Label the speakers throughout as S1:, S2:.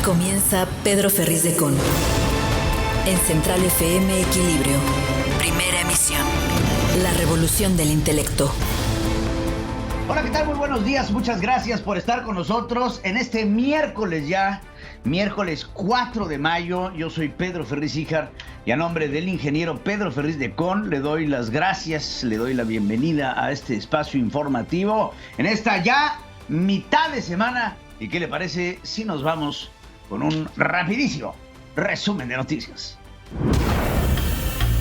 S1: Comienza Pedro Ferriz de Con. En Central FM Equilibrio. Primera emisión. La revolución del intelecto.
S2: Hola, ¿qué tal? Muy buenos días. Muchas gracias por estar con nosotros en este miércoles ya. Miércoles 4 de mayo. Yo soy Pedro Ferriz Híjar y a nombre del ingeniero Pedro Ferriz de Con le doy las gracias, le doy la bienvenida a este espacio informativo en esta ya mitad de semana. ¿Y qué le parece si nos vamos con un rapidísimo resumen de noticias?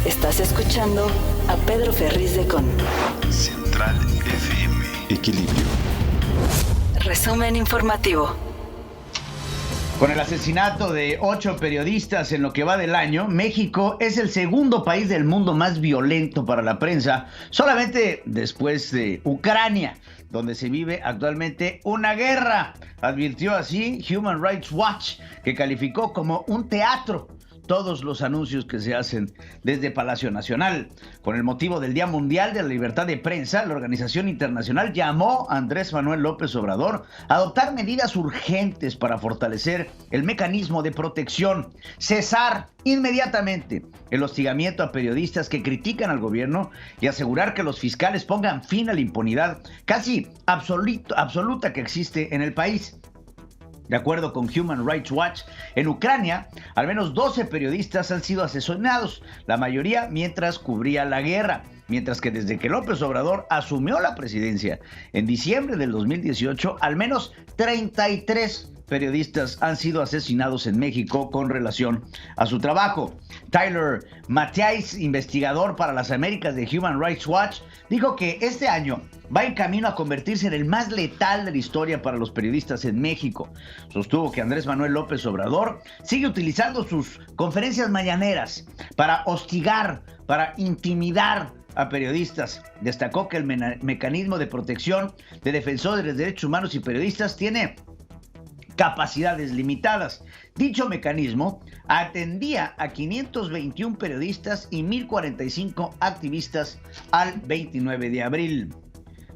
S1: Estás escuchando a Pedro Ferriz de Con.
S3: Central FM Equilibrio.
S1: Resumen informativo.
S2: Con el asesinato de 8 periodistas en lo que va del año, México es el segundo país del mundo más violento para la prensa, solamente después de Ucrania, donde se vive actualmente una guerra. Advirtió así Human Rights Watch, que calificó como un teatro todos los anuncios que se hacen desde Palacio Nacional. Con el motivo del Día Mundial de la Libertad de Prensa, la organización internacional llamó a Andrés Manuel López Obrador a adoptar medidas urgentes para fortalecer el mecanismo de protección, cesar inmediatamente el hostigamiento a periodistas que critican al gobierno y asegurar que los fiscales pongan fin a la impunidad casi absoluta que existe en el país. De acuerdo con Human Rights Watch, en Ucrania, al menos 12 periodistas han sido asesinados, la mayoría mientras cubría la guerra, mientras que desde que López Obrador asumió la presidencia en diciembre del 2018, al menos 33 periodistas han sido asesinados en México con relación a su trabajo. Tyler Mattheis, investigador para las Américas de Human Rights Watch, dijo que este año va en camino a convertirse en el más letal de la historia para los periodistas en México. Sostuvo que Andrés Manuel López Obrador sigue utilizando sus conferencias mañaneras para hostigar, para intimidar a periodistas. Destacó que el mecanismo de protección de defensores de derechos humanos y periodistas tiene capacidades limitadas. Dicho mecanismo atendía a 521 periodistas y 1,045 activistas al 29 de abril.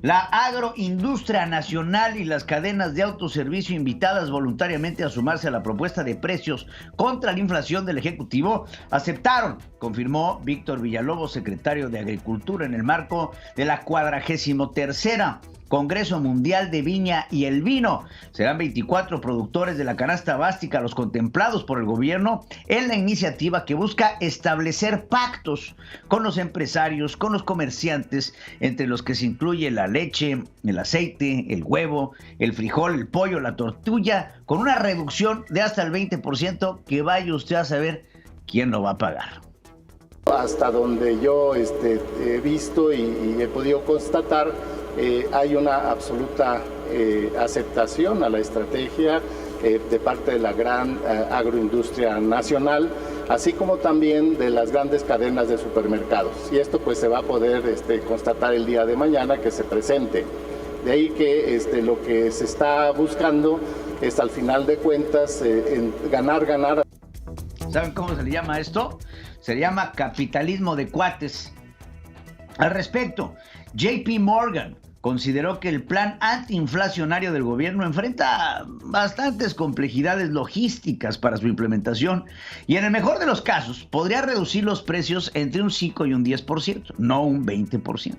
S2: La agroindustria nacional y las cadenas de autoservicio invitadas voluntariamente a sumarse a la propuesta de precios contra la inflación del Ejecutivo aceptaron, confirmó Víctor Villalobos, secretario de Agricultura, en el marco de la 43ª Congreso Mundial de Viña y el Vino. Serán 24 productores de la canasta básica los contemplados por el gobierno en la iniciativa que busca establecer pactos con los empresarios, con los comerciantes, entre los que se incluye la leche, el aceite, el huevo, el frijol, el pollo, la tortilla, con una reducción de hasta el 20% que vaya usted a saber quién lo va a pagar.
S4: Hasta donde yo he visto y he podido constatar, hay una absoluta aceptación a la estrategia de parte de la gran agroindustria nacional, así como también de las grandes cadenas de supermercados. Y esto pues se va a poder constatar el día de mañana que se presente. De ahí que lo que se está buscando es, al final de cuentas, ganar.
S2: ¿Saben cómo se le llama esto? Se le llama capitalismo de cuates. Al respecto, JP Morgan consideró que el plan antiinflacionario del gobierno enfrenta bastantes complejidades logísticas para su implementación y en el mejor de los casos podría reducir los precios entre un 5 y un 10%, no un 20%.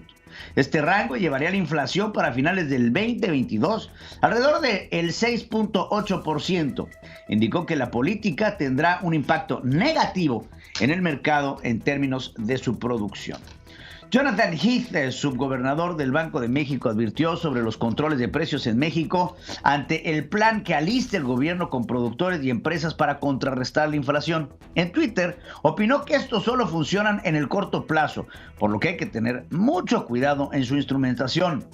S2: Este rango llevaría la inflación para finales del 2022 alrededor del 6.8%. Indicó que la política tendrá un impacto negativo en el mercado en términos de su producción. Jonathan Heath, subgobernador del Banco de México, advirtió sobre los controles de precios en México ante el plan que alista el gobierno con productores y empresas para contrarrestar la inflación. En Twitter, opinó que estos solo funcionan en el corto plazo, por lo que hay que tener mucho cuidado en su instrumentación.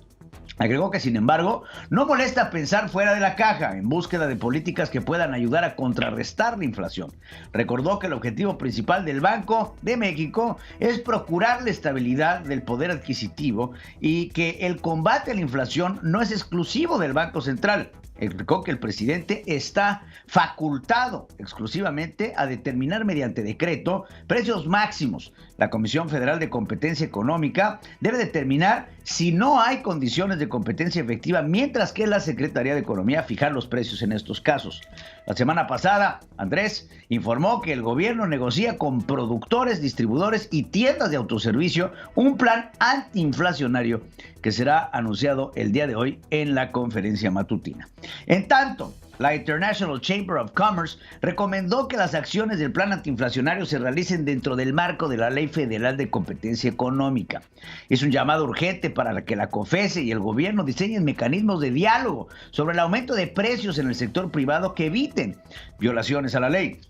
S2: Agregó que, sin embargo, no molesta pensar fuera de la caja en búsqueda de políticas que puedan ayudar a contrarrestar la inflación. Recordó que el objetivo principal del Banco de México es procurar la estabilidad del poder adquisitivo y que el combate a la inflación no es exclusivo del Banco Central. Explicó que el presidente está facultado exclusivamente a determinar mediante decreto precios máximos. La Comisión Federal de Competencia Económica debe determinar si no hay condiciones de competencia efectiva, mientras que la Secretaría de Economía fijar los precios en estos casos. La semana pasada, Andrés informó que el gobierno negocia con productores, distribuidores y tiendas de autoservicio un plan antiinflacionario que será anunciado el día de hoy en la conferencia matutina. En tanto, la International Chamber of Commerce recomendó que las acciones del plan antiinflacionario se realicen dentro del marco de la Ley Federal de Competencia Económica. Es un llamado urgente para que la COFECE y el gobierno diseñen mecanismos de diálogo sobre el aumento de precios en el sector privado que eviten violaciones a la ley.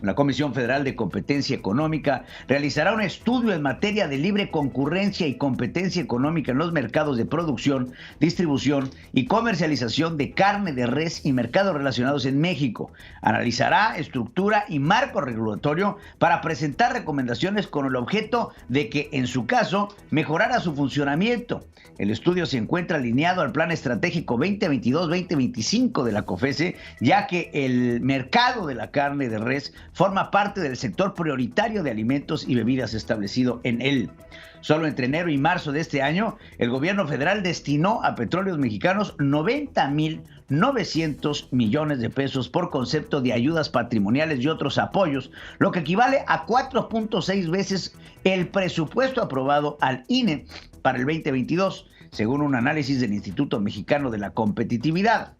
S2: La Comisión Federal de Competencia Económica realizará un estudio en materia de libre concurrencia y competencia económica en los mercados de producción, distribución y comercialización de carne de res y mercados relacionados en México. Analizará estructura y marco regulatorio para presentar recomendaciones con el objeto de que, en su caso, mejorara su funcionamiento. El estudio se encuentra alineado al Plan Estratégico 2022-2025 de la COFECE, ya que el mercado de la carne de res forma parte del sector prioritario de alimentos y bebidas establecido en él. Solo entre enero y marzo de este año, el gobierno federal destinó a Petróleos Mexicanos 90,900 millones de pesos por concepto de ayudas patrimoniales y otros apoyos, lo que equivale a 4.6 veces el presupuesto aprobado al INE para el 2022, según un análisis del Instituto Mexicano de la Competitividad.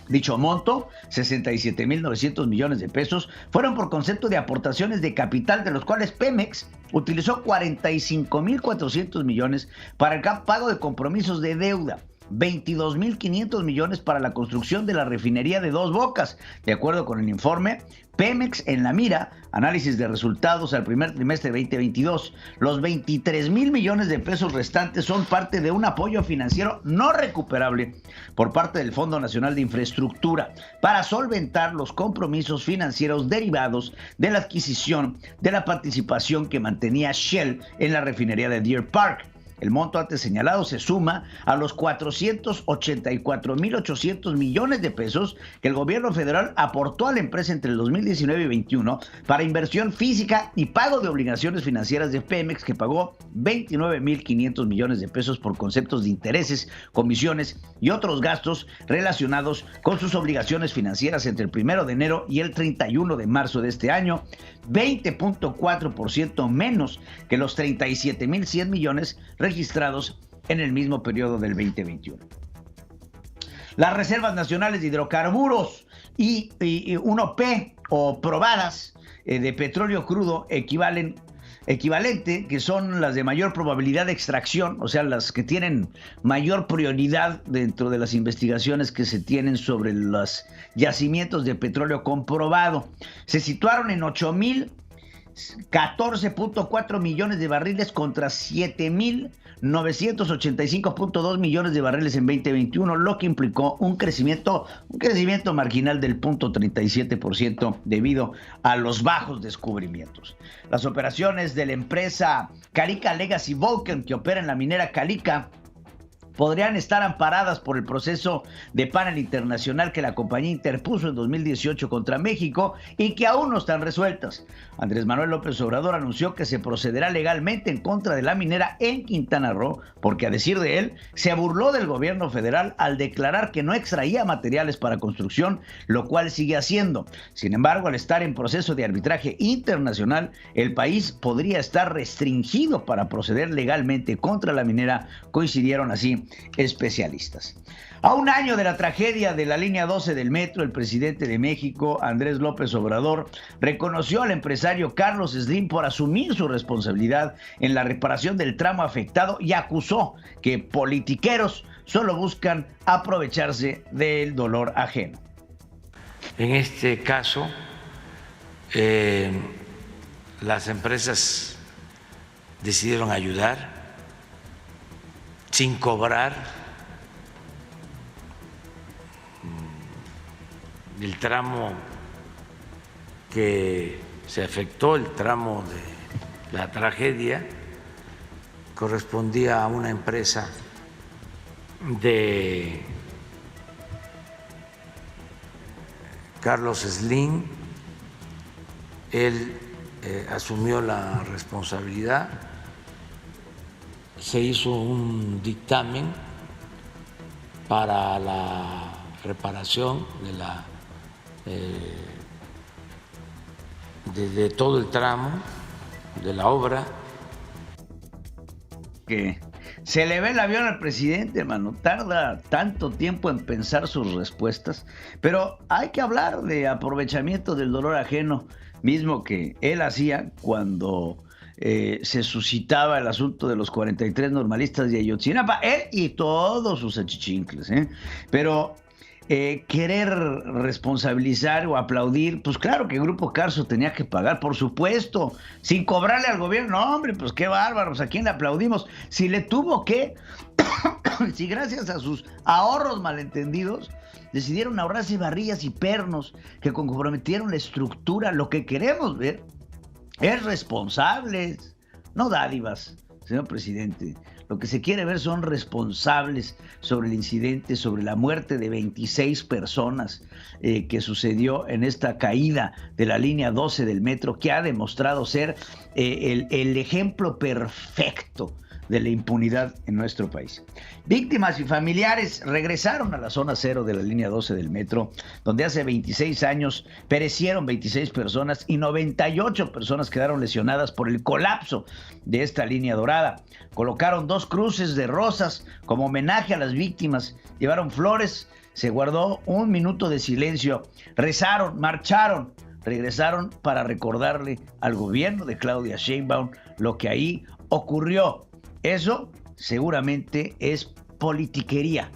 S2: Dicho monto, 67,900 millones de pesos, fueron por concepto de aportaciones de capital, de los cuales Pemex utilizó 45,400 millones para el pago de compromisos de deuda, 22,500 millones para la construcción de la refinería de Dos Bocas. De acuerdo con el informe Pemex en la mira, análisis de resultados al primer trimestre de 2022, los 23,000 millones de pesos restantes son parte de un apoyo financiero no recuperable por parte del Fondo Nacional de Infraestructura para solventar los compromisos financieros derivados de la adquisición de la participación que mantenía Shell en la refinería de Deer Park. El monto antes señalado se suma a los 484,800 millones de pesos que el gobierno federal aportó a la empresa entre el 2019 y 2021 para inversión física y pago de obligaciones financieras de Pemex, que pagó 29,500 millones de pesos por conceptos de intereses, comisiones y otros gastos relacionados con sus obligaciones financieras entre el 1 de enero y el 31 de marzo de este año, 20,4% menos que los 37,100 millones registrados en el mismo periodo del 2021. Las reservas nacionales de hidrocarburos y 1P o probadas de petróleo crudo equivalente, que son las de mayor probabilidad de extracción, o sea, las que tienen mayor prioridad dentro de las investigaciones que se tienen sobre los yacimientos de petróleo comprobado, se situaron en 8,014,4 millones de barriles contra 7,985,2 millones de barriles en 2021, lo que implicó un crecimiento marginal del 0.37% debido a los bajos descubrimientos. Las operaciones de la empresa Calica Legacy Vulcan, que opera en la minera Calica, podrían estar amparadas por el proceso de panel internacional que la compañía interpuso en 2018 contra México y que aún no están resueltas. Andrés Manuel López Obrador anunció que se procederá legalmente en contra de la minera en Quintana Roo, porque, a decir de él, se burló del gobierno federal al declarar que no extraía materiales para construcción, lo cual sigue haciendo. Sin embargo, al estar en proceso de arbitraje internacional, el país podría estar restringido para proceder legalmente contra la minera, coincidieron así especialistas. A un año de la tragedia de la línea 12 del metro, el presidente de México, Andrés López Obrador, reconoció al empresario Carlos Slim por asumir su responsabilidad en la reparación del tramo afectado y acusó que politiqueros solo buscan aprovecharse del dolor ajeno.
S5: En este caso, las empresas decidieron ayudar sin cobrar el tramo que se afectó, el tramo de la tragedia, correspondía a una empresa de Carlos Slim. Él asumió la responsabilidad se hizo un dictamen para la reparación de todo el tramo de la obra.
S2: Que se le ve el avión al presidente, hermano. Tarda tanto tiempo en pensar sus respuestas, pero hay que hablar de aprovechamiento del dolor ajeno, mismo que él hacía cuando se suscitaba el asunto de los 43 normalistas de Ayotzinapa, él y todos sus achichincles, pero querer responsabilizar o aplaudir, pues claro que Grupo Carso tenía que pagar, por supuesto, sin cobrarle al gobierno. No, hombre, pues qué bárbaros, ¿a quién le aplaudimos? Si le tuvo que, si gracias a sus ahorros malentendidos decidieron ahorrarse varillas y pernos que comprometieron la estructura, lo que queremos ver es responsables, no dádivas, señor presidente. Lo que se quiere ver son responsables sobre el incidente, sobre la muerte de 26 personas que sucedió en esta caída de la línea 12 del metro, que ha demostrado ser el ejemplo perfecto de la impunidad en nuestro país. Víctimas y familiares regresaron a la zona cero de la línea 12 del metro, donde hace 26 años perecieron 26 personas y 98 personas quedaron lesionadas por el colapso de esta línea dorada. Colocaron 2 cruces de rosas como homenaje a las víctimas, llevaron flores, se guardó 1 minuto de silencio, rezaron, marcharon, regresaron para recordarle al gobierno de Claudia Sheinbaum lo que ahí ocurrió. Eso seguramente es politiquería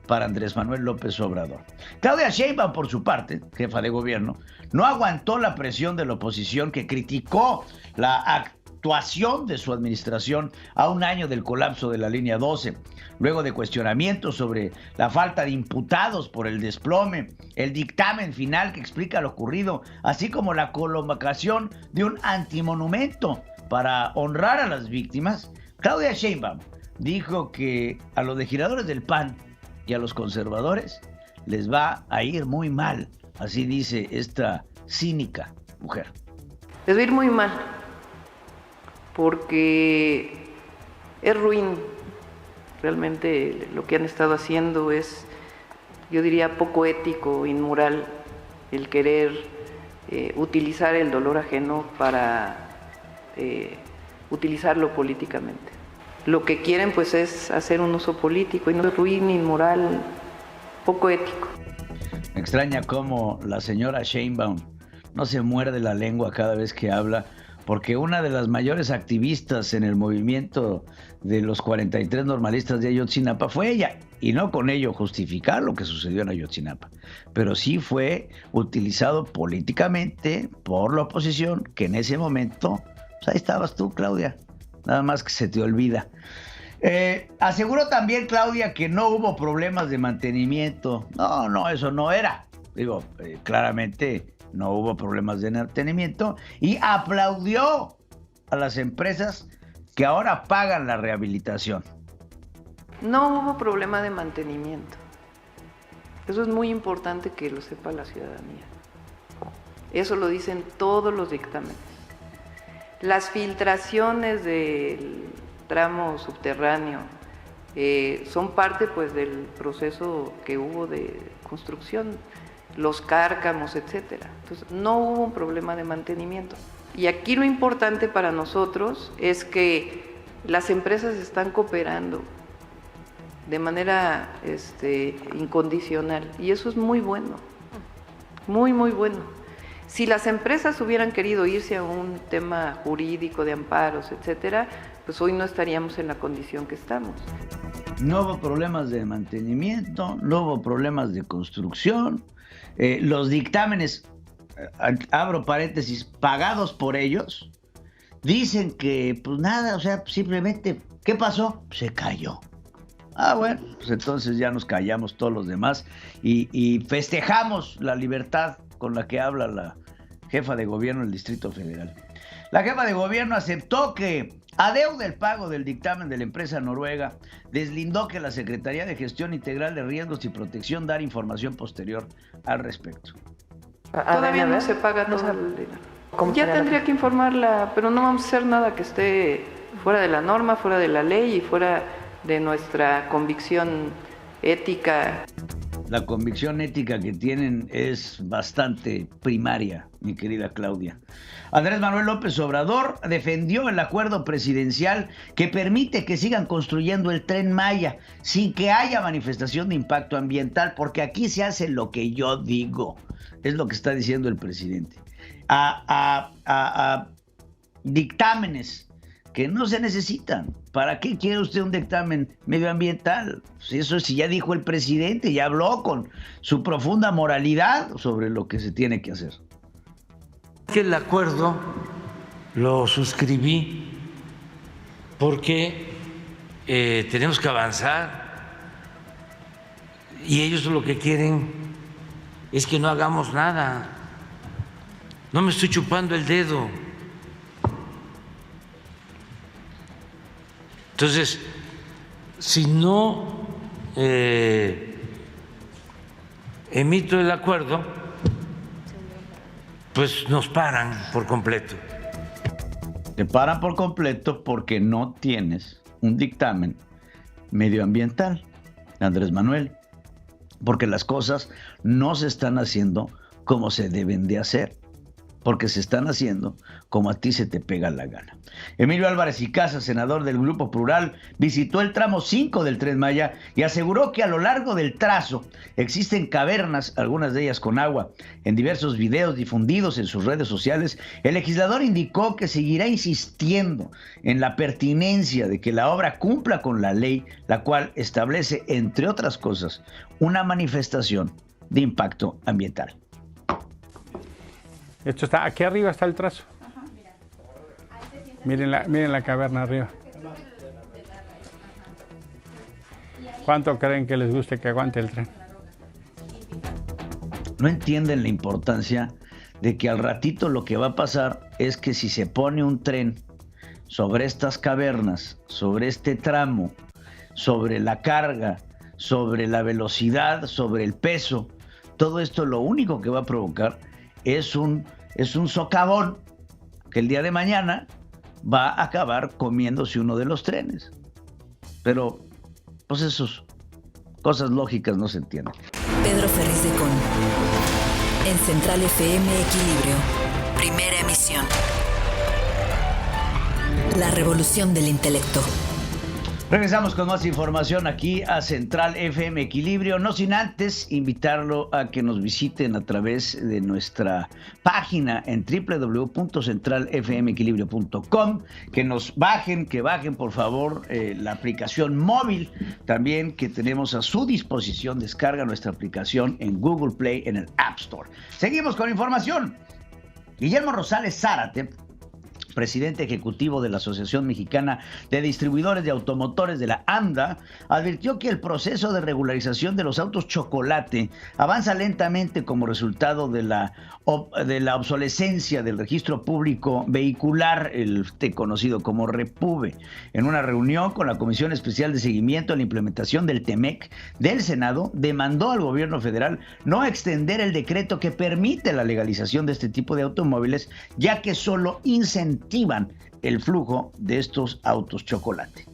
S2: para Andrés Manuel López Obrador. Claudia Sheinbaum, por su parte, jefa de gobierno, no aguantó la presión de la oposición, que criticó la actuación de su administración a 1 año del colapso de la línea 12. Luego de cuestionamientos sobre la falta de imputados por el desplome, el dictamen final que explica lo ocurrido, así como la colocación de un antimonumento para honrar a las víctimas, Claudia Sheinbaum dijo que a los legisladores del PAN y a los conservadores les va a ir muy mal. Así dice esta cínica mujer.
S6: Les va a ir muy mal, porque es ruin. Realmente lo que han estado haciendo es, yo diría, poco ético, inmoral, el querer utilizar el dolor ajeno para utilizarlo políticamente. Lo que quieren pues es hacer un uso político y no es ruin, inmoral, poco ético.
S2: Me extraña cómo la señora Sheinbaum no se muerde la lengua cada vez que habla, porque una de las mayores activistas en el movimiento de los 43 normalistas de Ayotzinapa fue ella, y no con ello justificar lo que sucedió en Ayotzinapa, pero sí fue utilizado políticamente por la oposición, que en ese momento, pues ahí estabas tú, Claudia, nada más que se te olvida. Aseguró también Claudia que no hubo problemas de mantenimiento. No, eso no era. Digo, claramente no hubo problemas de mantenimiento, y aplaudió a las empresas que ahora pagan la rehabilitación.
S6: No hubo problema de mantenimiento. Eso es muy importante que lo sepa la ciudadanía. Eso lo dicen todos los dictámenes. Las filtraciones del tramo subterráneo son parte pues del proceso que hubo de construcción, los cárcamos, etcétera. Entonces no hubo un problema de mantenimiento. Y aquí lo importante para nosotros es que las empresas están cooperando de manera incondicional, y eso es muy bueno, muy bueno. Si las empresas hubieran querido irse a un tema jurídico de amparos, etcétera, pues hoy no estaríamos en la condición que estamos.
S2: No hubo problemas de mantenimiento, no hubo problemas de construcción. Los dictámenes, abro paréntesis, pagados por ellos, dicen que pues nada, o sea, simplemente, ¿qué pasó? Se cayó. Bueno, pues entonces ya nos callamos todos los demás y festejamos la libertad con la que habla la jefa de gobierno del Distrito Federal. La jefa de gobierno aceptó que adeuda el pago del dictamen de la empresa noruega, deslindó que la Secretaría de Gestión Integral de Riesgos y Protección dará información posterior al respecto.
S6: Todavía no se paga todo el dinero. Ya tendría que informarla, pero no vamos a hacer nada que esté fuera de la norma, fuera de la ley y fuera de nuestra convicción ética.
S2: La convicción ética que tienen es bastante primaria, mi querida Claudia. Andrés Manuel López Obrador defendió el acuerdo presidencial que permite que sigan construyendo el Tren Maya sin que haya manifestación de impacto ambiental, porque aquí se hace lo que yo digo, es lo que está diciendo el presidente. A dictámenes que no se necesitan. ¿Para qué quiere usted un dictamen medioambiental? Eso sí, ya dijo el presidente, ya habló con su profunda moralidad sobre lo que se tiene que hacer.
S5: El acuerdo lo suscribí porque tenemos que avanzar y ellos lo que quieren es que no hagamos nada. No me estoy chupando el dedo. Entonces, si no emito el acuerdo, pues nos paran por completo.
S2: Te paran por completo porque no tienes un dictamen medioambiental, Andrés Manuel, porque las cosas no se están haciendo como se deben de hacer, porque se están haciendo como a ti se te pega la gana. Emilio Álvarez y Casas, senador del Grupo Plural, visitó el tramo 5 del Tren Maya y aseguró que a lo largo del trazo existen cavernas, algunas de ellas con agua. En diversos videos difundidos en sus redes sociales, el legislador indicó que seguirá insistiendo en la pertinencia de que la obra cumpla con la ley, la cual establece, entre otras cosas, una manifestación de impacto ambiental.
S7: Esto está, aquí arriba está el trazo. Miren la caverna arriba. ¿Cuánto creen que les guste que aguante el tren?
S2: No entienden la importancia de que al ratito lo que va a pasar es que si se pone un tren sobre estas cavernas, sobre este tramo, sobre la carga, sobre la velocidad, sobre el peso, todo esto lo único que va a provocar es un socavón que el día de mañana va a acabar comiéndose uno de los trenes. Pero, pues esas cosas lógicas no se entienden.
S1: Pedro Ferriz de Con. En Central FM Equilibrio. Primera emisión. La revolución del intelecto.
S2: Regresamos con más información aquí a Central FM Equilibrio, no sin antes invitarlo a que nos visiten a través de nuestra página en www.centralfmequilibrio.com, que bajen por favor la aplicación móvil también que tenemos a su disposición. Descarga nuestra aplicación en Google Play, en el App Store. Seguimos con información. Guillermo Rosales Zárate, presidente ejecutivo de la Asociación Mexicana de Distribuidores de Automotores de la AMDA, advirtió que el proceso de regularización de los autos chocolate avanza lentamente como resultado de la obsolescencia del registro público vehicular, el conocido como REPUVE. En una reunión con la Comisión Especial de Seguimiento a la Implementación del TEMEC del Senado, demandó al gobierno federal no extender el decreto que permite la legalización de este tipo de automóviles, ya que solo incentivan el flujo de estos autos chocolate.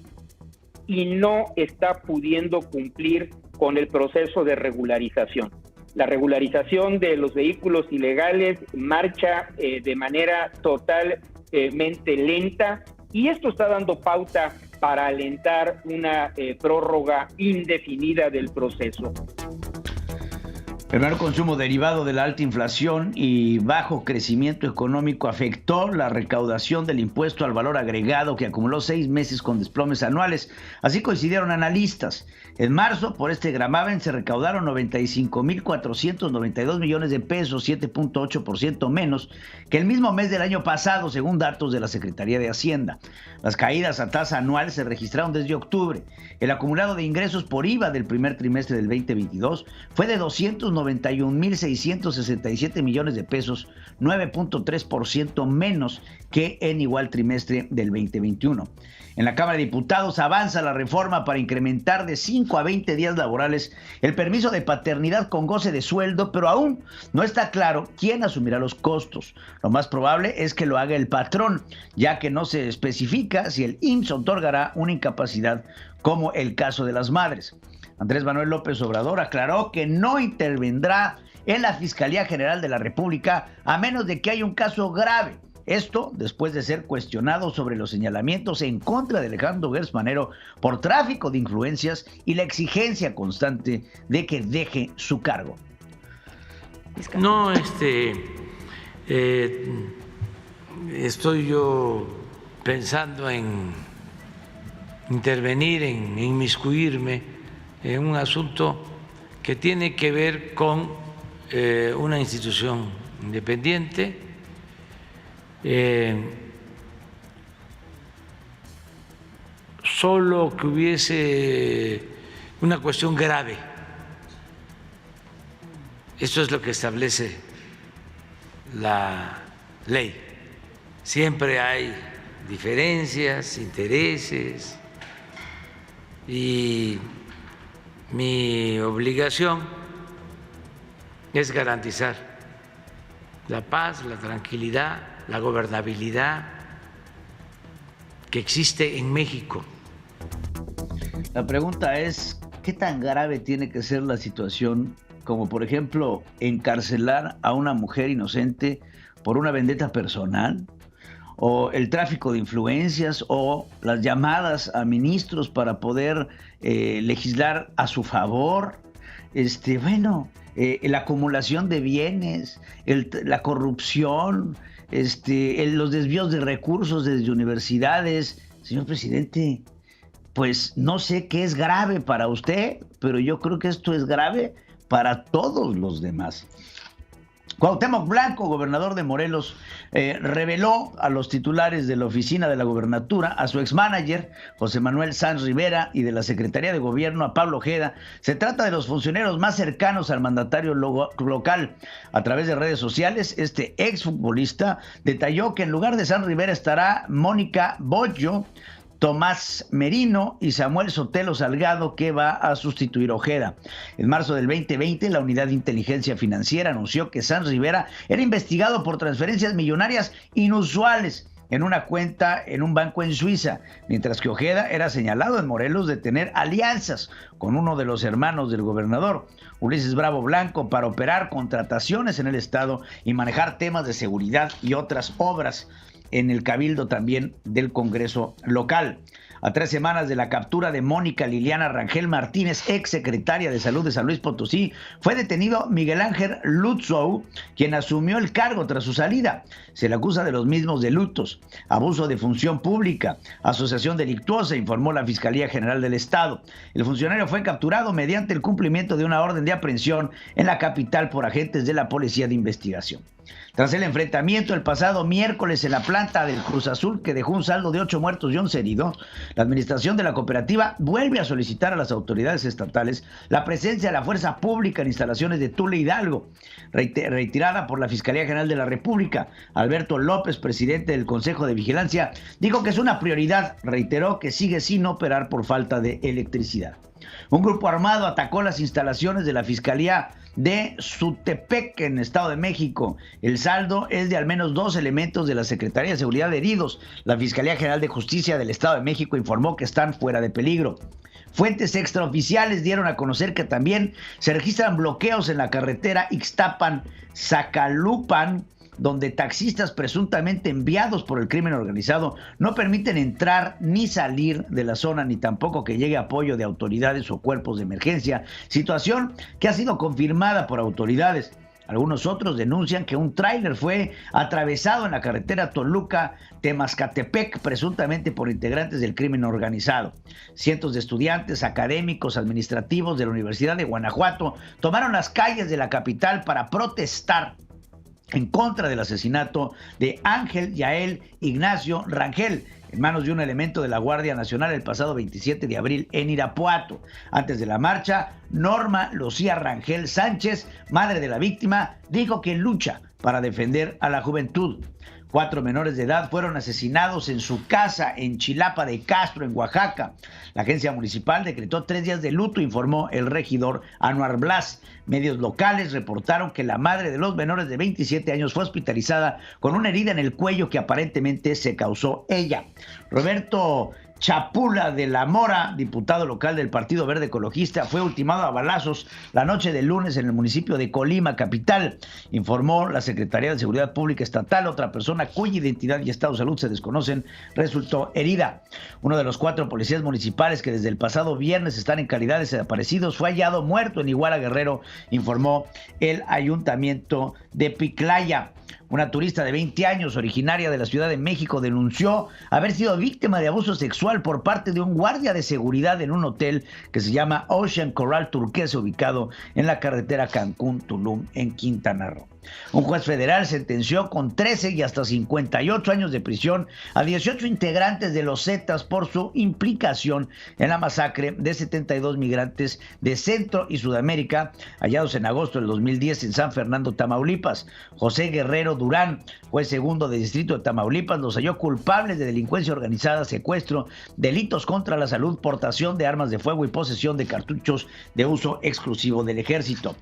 S8: Y no está pudiendo cumplir con el proceso de regularización. La regularización de los vehículos ilegales marcha de manera totalmente lenta, y esto está dando pauta para alentar una prórroga indefinida del proceso.
S2: El menor consumo derivado de la alta inflación y bajo crecimiento económico afectó la recaudación del impuesto al valor agregado, que acumuló 6 meses con desplomes anuales. Así coincidieron analistas. En marzo, por este gravamen se recaudaron 95,492 millones de pesos, 7.8% menos que el mismo mes del año pasado, según datos de la Secretaría de Hacienda. Las caídas a tasa anual se registraron desde octubre. El acumulado de ingresos por IVA del primer trimestre del 2022 fue de 290 291,667 millones de pesos, 9.3% menos que en igual trimestre del 2021. En la Cámara de Diputados avanza la reforma para incrementar de 5 a 20 días laborales el permiso de paternidad con goce de sueldo, pero aún no está claro quién asumirá los costos. Lo más probable es que lo haga el patrón, ya que no se especifica si el IMSS otorgará una incapacidad, como el caso de las madres. Andrés Manuel López Obrador aclaró que no intervendrá en la Fiscalía General de la República a menos de que haya un caso grave. Esto después de ser cuestionado sobre los señalamientos en contra de Alejandro Gertz Manero por tráfico de influencias y la exigencia constante de que deje su cargo.
S5: No, estoy yo pensando en intervenir, en inmiscuirme en un asunto que tiene que ver con una institución independiente. Solo que hubiese una cuestión grave. Esto es lo que establece la ley. Siempre hay diferencias, intereses, y mi obligación es garantizar la paz, la tranquilidad, la gobernabilidad que existe en México.
S2: La pregunta es, ¿qué tan grave tiene que ser la situación como, por ejemplo, encarcelar a una mujer inocente por una vendetta personal? ¿O el tráfico de influencias? ¿O las llamadas a ministros para poder legislar a su favor? La acumulación de bienes, la corrupción, los desvíos de recursos desde universidades. Señor presidente, pues no sé qué es grave para usted, pero yo creo que esto es grave para todos los demás. Cuauhtémoc Blanco, gobernador de Morelos, reveló a los titulares de la oficina de la gobernatura, a su exmanager, José Manuel Sanz Rivera, y de la Secretaría de Gobierno, a Pablo Ojeda. Se trata de los funcionarios más cercanos al mandatario local. A través de redes sociales, este exfutbolista detalló que en lugar de Sanz Rivera estará Mónica Bollo, Tomás Merino y Samuel Sotelo Salgado, que va a sustituir a Ojeda. En marzo del 2020, la Unidad de Inteligencia Financiera anunció que Sanz Rivera era investigado por transferencias millonarias inusuales en una cuenta en un banco en Suiza, mientras que Ojeda era señalado en Morelos de tener alianzas con uno de los hermanos del gobernador, Ulises Bravo Blanco, para operar contrataciones en el estado y manejar temas de seguridad y otras obras en el cabildo también del Congreso local. A 3 semanas de la captura de Mónica Liliana Rangel Martínez, ex secretaria de Salud de San Luis Potosí, fue detenido Miguel Ángel Lutzow, quien asumió el cargo tras su salida. Se le acusa de los mismos delitos: abuso de función pública, asociación delictuosa, informó la Fiscalía General del Estado. El funcionario fue capturado mediante el cumplimiento de una orden de aprehensión en la capital por agentes de la Policía de Investigación. Tras el enfrentamiento el pasado miércoles en la planta del Cruz Azul, que dejó un saldo de 8 muertos y 11 heridos, la administración de la cooperativa vuelve a solicitar a las autoridades estatales la presencia de la fuerza pública en instalaciones de Tula Hidalgo, reiterada por la Fiscalía General de la República. Alberto López, presidente del Consejo de Vigilancia, dijo que es una prioridad. Reiteró que sigue sin operar por falta de electricidad. Un grupo armado atacó las instalaciones de la Fiscalía de Zutepec, en Estado de México. El saldo es de al menos 2 elementos de la Secretaría de Seguridad heridos. La Fiscalía General de Justicia del Estado de México informó que están fuera de peligro. Fuentes extraoficiales dieron a conocer que también se registran bloqueos en la carretera Ixtapan-Zacalupan, donde taxistas presuntamente enviados por el crimen organizado no permiten entrar ni salir de la zona, ni tampoco que llegue apoyo de autoridades o cuerpos de emergencia, situación que ha sido confirmada por autoridades. Algunos otros denuncian que un tráiler fue atravesado en la carretera Toluca-Temascatepec, presuntamente por integrantes del crimen organizado. Cientos de estudiantes, académicos, administrativos de la Universidad de Guanajuato tomaron las calles de la capital para protestar en contra del asesinato de Ángel Yael Ignacio Rangel, en manos de un elemento de la Guardia Nacional el pasado 27 de abril en Irapuato. Antes de la marcha, Norma Lucía Rangel Sánchez, madre de la víctima, dijo que lucha para defender a la juventud. 4 menores de edad fueron asesinados en su casa en Chilapa de Castro, en Oaxaca. La agencia municipal decretó 3 días de luto, informó el regidor Anuar Blas. Medios locales reportaron que la madre de los menores de 27 años fue hospitalizada con una herida en el cuello que aparentemente se causó ella. Roberto Chapula de la Mora, diputado local del Partido Verde Ecologista, fue ultimado a balazos la noche del lunes en el municipio de Colima, capital, informó la Secretaría de Seguridad Pública Estatal. Otra persona cuya identidad y estado de salud se desconocen resultó herida. Uno de los 4 policías municipales que desde el pasado viernes están en calidad de desaparecidos fue hallado muerto en Iguala, Guerrero, informó el Ayuntamiento de Piclaya. Una turista de 20 años, originaria de la Ciudad de México, denunció haber sido víctima de abuso sexual por parte de un guardia de seguridad en un hotel que se llama Ocean Coral Turquesa, ubicado en la carretera Cancún-Tulum, en Quintana Roo. Un juez federal sentenció con 13 y hasta 58 años de prisión a 18 integrantes de los Zetas por su implicación en la masacre de 72 migrantes de Centro y Sudamérica hallados en agosto del 2010 en San Fernando, Tamaulipas. José Guerrero Durán, juez segundo de distrito de Tamaulipas, los halló culpables de delincuencia organizada, secuestro, delitos contra la salud, portación de armas de fuego y posesión de cartuchos de uso exclusivo del ejército.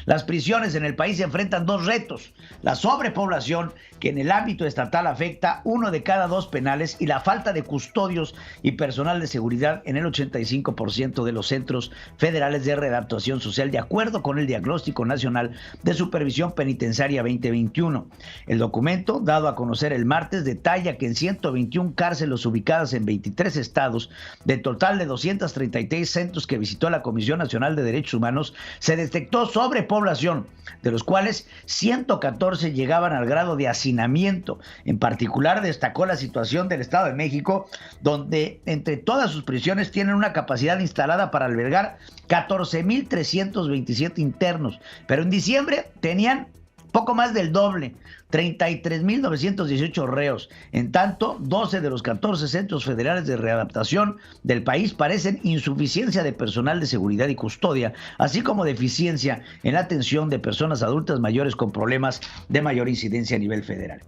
S2: Las prisiones en el país enfrentan 2 retos: la sobrepoblación, que en el ámbito estatal afecta 1 de cada 2 penales, y la falta de custodios y personal de seguridad en el 85% de los centros federales de readaptación social, de acuerdo con el Diagnóstico Nacional de Supervisión Penitenciaria 2021. El documento, dado a conocer el martes, detalla que en 121 cárceles ubicadas en 23 estados, de total de 233 centros que visitó la Comisión Nacional de Derechos Humanos, se detectó sobrepoblación, de los cuales 114 llegaban al grado de hacinamiento. En particular, destacó la situación del Estado de México, donde entre todas sus prisiones tienen una capacidad instalada para albergar 14,327 internos, pero en diciembre tenían poco más del doble, 33,918 reos. En tanto, 12 de los 14 centros federales de readaptación del país parecen insuficiencia de personal de seguridad y custodia, así como deficiencia en la atención de personas adultas mayores con problemas de mayor incidencia a nivel federal.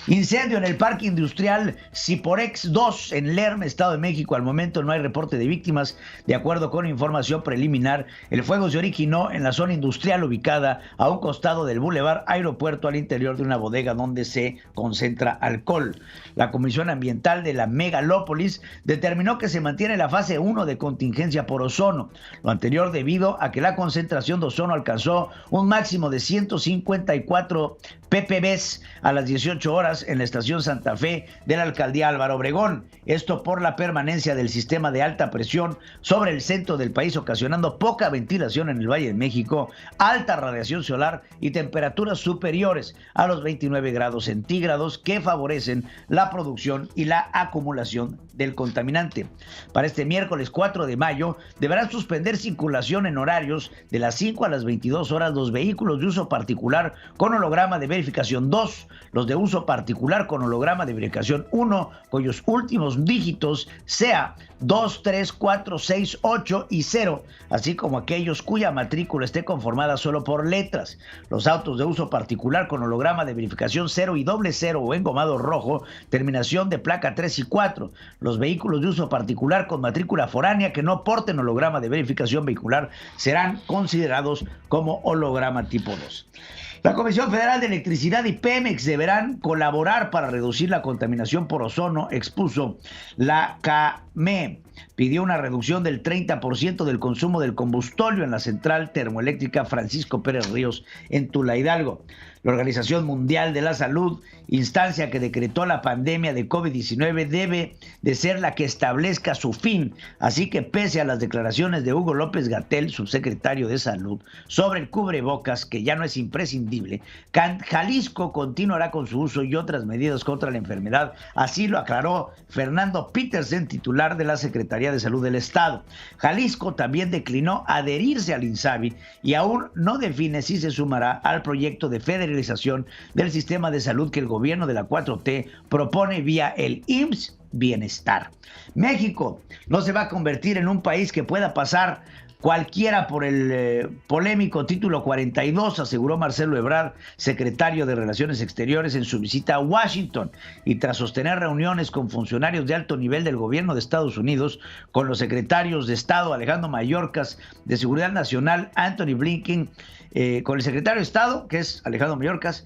S2: Incendio en el Parque Industrial Ciporex 2 en Lerma, Estado de México. Al momento no hay reporte de víctimas. De acuerdo con información preliminar, el fuego se originó en la zona industrial ubicada a un costado del Boulevard Aeropuerto, al interior de una bodega donde se concentra alcohol. La Comisión Ambiental de la megalópolis determinó que se mantiene la fase 1 de contingencia por ozono. Lo anterior debido a que la concentración de ozono alcanzó un máximo de 154 ppb a las 18 horas en la estación Santa Fe de la alcaldía Álvaro Obregón. Esto por la permanencia del sistema de alta presión sobre el centro del país, ocasionando poca ventilación en el Valle de México, alta radiación solar y temperaturas superiores a los 29 grados centígrados que favorecen la producción y la acumulación del contaminante. Para este miércoles 4 de mayo deberán suspender circulación en horarios de las 5 a las 22 horas los vehículos de uso particular con holograma de verificación 2, los de uso particular con holograma de verificación 1, cuyos últimos dígitos sea 2, 3, 4, 6, 8 y 0, así como aquellos cuya matrícula esté conformada solo por letras. Los autos de uso particular con holograma de verificación 0 y doble 0 o engomado rojo, terminación de placa 3 y 4. Los vehículos de uso particular con matrícula foránea que no porten holograma de verificación vehicular serán considerados como holograma tipo 2. La Comisión Federal de Electricidad y Pemex deberán colaborar para reducir la contaminación por ozono, expuso la CAME. Pidió una reducción del 30% del consumo del combustóleo en la central termoeléctrica Francisco Pérez Ríos en Tula, Hidalgo. La Organización Mundial de la Salud, instancia que decretó la pandemia de COVID-19, debe de ser la que establezca su fin. Así que pese a las declaraciones de Hugo López-Gatell, subsecretario de Salud, sobre el cubrebocas, que ya no es imprescindible, Jalisco continuará con su uso y otras medidas contra la enfermedad. Así lo aclaró Fernando Petersen, titular de la Secretaría Secretaría de Salud del Estado. Jalisco también declinó adherirse al INSABI y aún no define si se sumará al proyecto de federalización del sistema de salud que el gobierno de la 4T propone vía el IMSS Bienestar. México no se va a convertir en un país que pueda pasar cualquiera por el polémico título 42, aseguró Marcelo Ebrard, secretario de Relaciones Exteriores, en su visita a Washington, y tras sostener reuniones con funcionarios de alto nivel del gobierno de Estados Unidos, con los secretarios de Estado Alejandro Mayorkas, de Seguridad Nacional Anthony Blinken, con el secretario de Estado, que es Alejandro Mayorkas,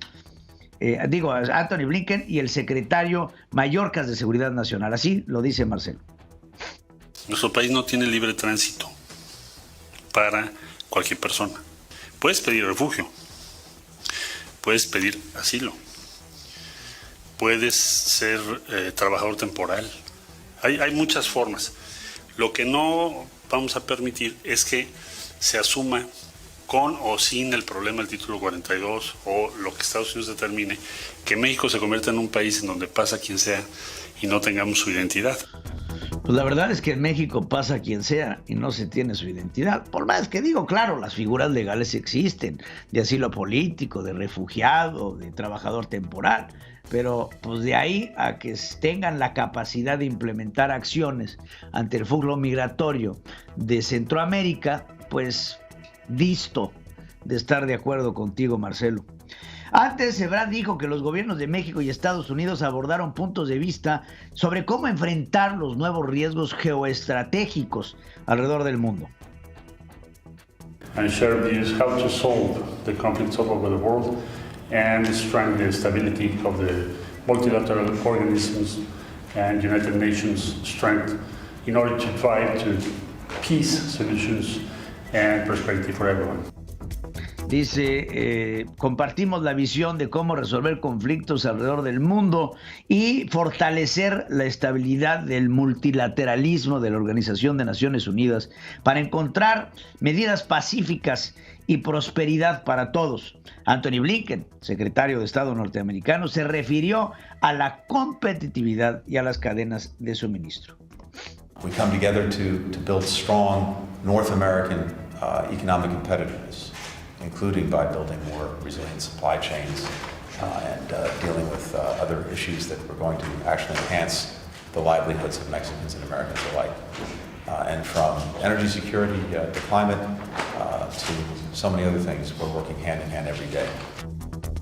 S2: Anthony Blinken, y el secretario Mayorkas de Seguridad Nacional. Así lo dice Marcelo.
S9: Nuestro país no tiene libre tránsito para cualquier persona. Puedes pedir refugio, puedes pedir asilo, puedes ser trabajador temporal. Hay muchas formas. Lo que no vamos a permitir es que se asuma con o sin el problema del título 42 o lo que Estados Unidos determine, que México se convierta en un país en donde pasa quien sea y no tengamos su identidad.
S2: Pues la verdad es que en México pasa quien sea y no se tiene su identidad. Por más que digo, claro, las figuras legales existen, de asilo político, de refugiado, de trabajador temporal, pero pues de ahí a que tengan la capacidad de implementar acciones ante el flujo migratorio de Centroamérica, pues disto de estar de acuerdo contigo, Marcelo. Antes, Ebrard dijo que los gobiernos de México y Estados Unidos abordaron puntos de vista sobre cómo enfrentar los nuevos riesgos geoestratégicos alrededor del mundo.
S10: And share views how to solve the conflicts all over the world and strengthen the stability of the multilateral organisms and United Nations strength in order to drive to peace solutions and prosperity for everyone.
S2: Dice, compartimos la visión de cómo resolver conflictos alrededor del mundo y fortalecer la estabilidad del multilateralismo de la Organización de Naciones Unidas para encontrar medidas pacíficas y prosperidad para todos. Anthony Blinken, secretario de Estado norteamericano, se refirió a la competitividad y a las cadenas de suministro.
S11: We come together to build strong North American economic competitiveness, including by building more resilient supply chains and dealing with other issues that we're going to actually enhance the livelihoods of Mexicans and Americans alike. And from energy security to climate to so many other things, we're working hand in hand every day.